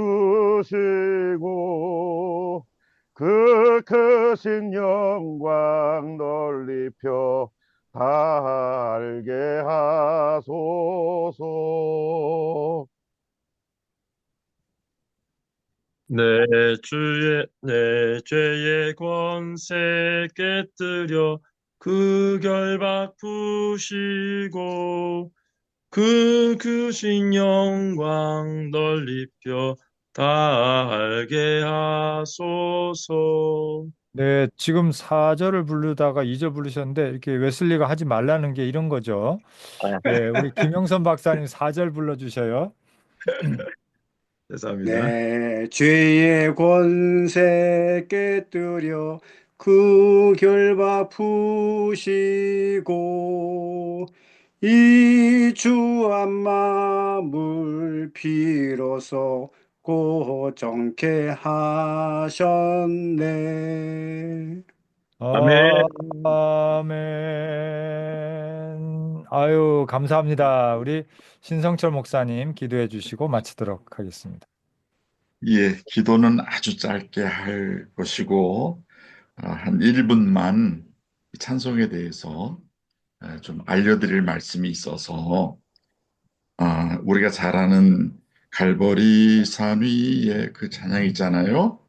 Speaker 10: 그 크신 영광 넓히펴 다 알게 하소서.
Speaker 11: 내 죄의 권세 깨뜨려 그 결박 푸시고 그 크신 영광 넓히펴 다 알게 하소서.
Speaker 1: 네, 지금 4절을 부르다가 2절 부르셨는데 이렇게 웨슬리가 하지 말라는 게 이런 거죠. 네, 우리 김영선 박사님 4절 불러주셔요.
Speaker 8: 죄송합니다.
Speaker 2: 내 죄의 권세 깨뜨려 그 결박 푸시고 이 주한 마음을 비로소 고정케 하셨네.
Speaker 11: 아멘.
Speaker 1: 아멘. 아유, 감사합니다. 우리 신성철 목사님 기도해 주시고 마치도록 하겠습니다.
Speaker 10: 예, 기도는 아주 짧게 할 것이고 한 1분만 찬송에 대해서 좀 알려드릴 말씀이 있어서 우리가 잘 아는 갈보리 산 위의 그 찬양 있잖아요.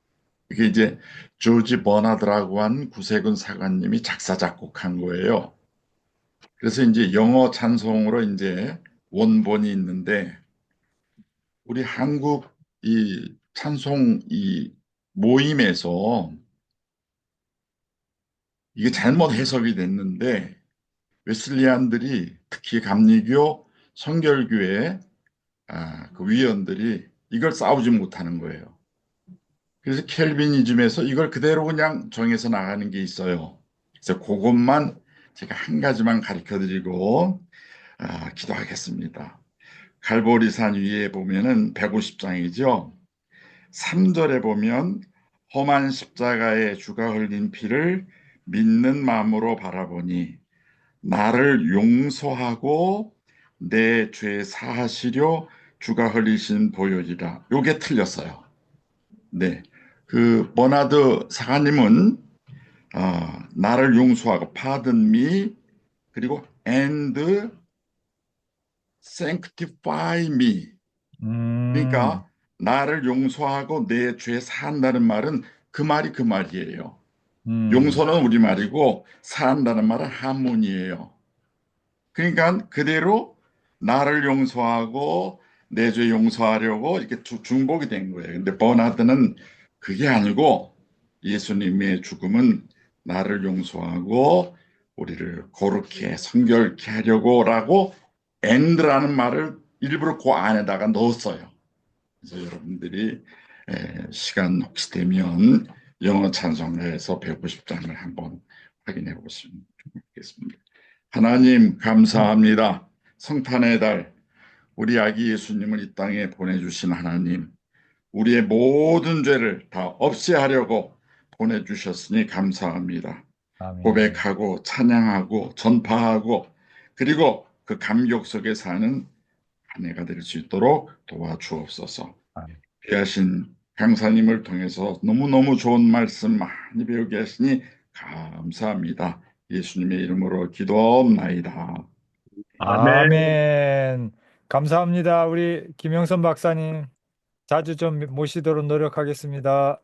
Speaker 10: 이게 이제 조지 버나드라고 한 구세군 사관님이 작사 작곡한 거예요. 그래서 이제 영어 찬송으로 이제 원본이 있는데 우리 한국 이 찬송 이 모임에서 이게 잘못 해석이 됐는데 웨슬리안들이 특히 감리교 성결교회 그 위원들이 이걸 싸우지 못하는 거예요. 그래서 켈비니즘에서 이걸 그대로 그냥 정해서 나가는 게 있어요. 그래서 그것만 제가 한 가지만 가르쳐드리고 기도하겠습니다. 갈보리산 위에 보면은 150장이죠. 3절에 보면 험한 십자가에 주가 흘린 피를 믿는 마음으로 바라보니 나를 용서하고 내 죄 사하시려 주가 흘리신 보혈이라. 요게 틀렸어요. 네, 그 버나드 사가님은 나를 용서하고 pardon me 그리고 and sanctify me. 그러니까 나를 용서하고 내 죄 사한다는 말은 그 말이 그 말이에요. 용서는 우리말이고 사한다는 말은 한문이에요. 그러니까 그대로 나를 용서하고 내 죄 용서하려고 이렇게 중복이 된 거예요. 근데 버나드는 그게 아니고 예수님의 죽음은 나를 용서하고 우리를 거룩해 성결케 하려고라고 and라는 말을 일부러 그 안에다가 넣었어요. 그래서 여러분들이 시간 혹시 되면 영어 찬송가에서 150장을 한번 확인해 보시면 좋겠습니다. 하나님 감사합니다. 성탄의 달 우리 아기 예수님을 이 땅에 보내주신 하나님, 우리의 모든 죄를 다 없애하려고 보내주셨으니 감사합니다.
Speaker 1: 아멘.
Speaker 10: 고백하고 찬양하고 전파하고 그리고 그 감격 속에 사는 한 해가 될 수 있도록 도와주옵소서.
Speaker 1: 아멘.
Speaker 10: 귀하신 강사님을 통해서 너무너무 좋은 말씀 많이 배우게 하시니 감사합니다. 예수님의 이름으로 기도하옵나이다.
Speaker 1: 아멘. 감사합니다. 우리 김영선 박사님 자주 좀 모시도록 노력하겠습니다.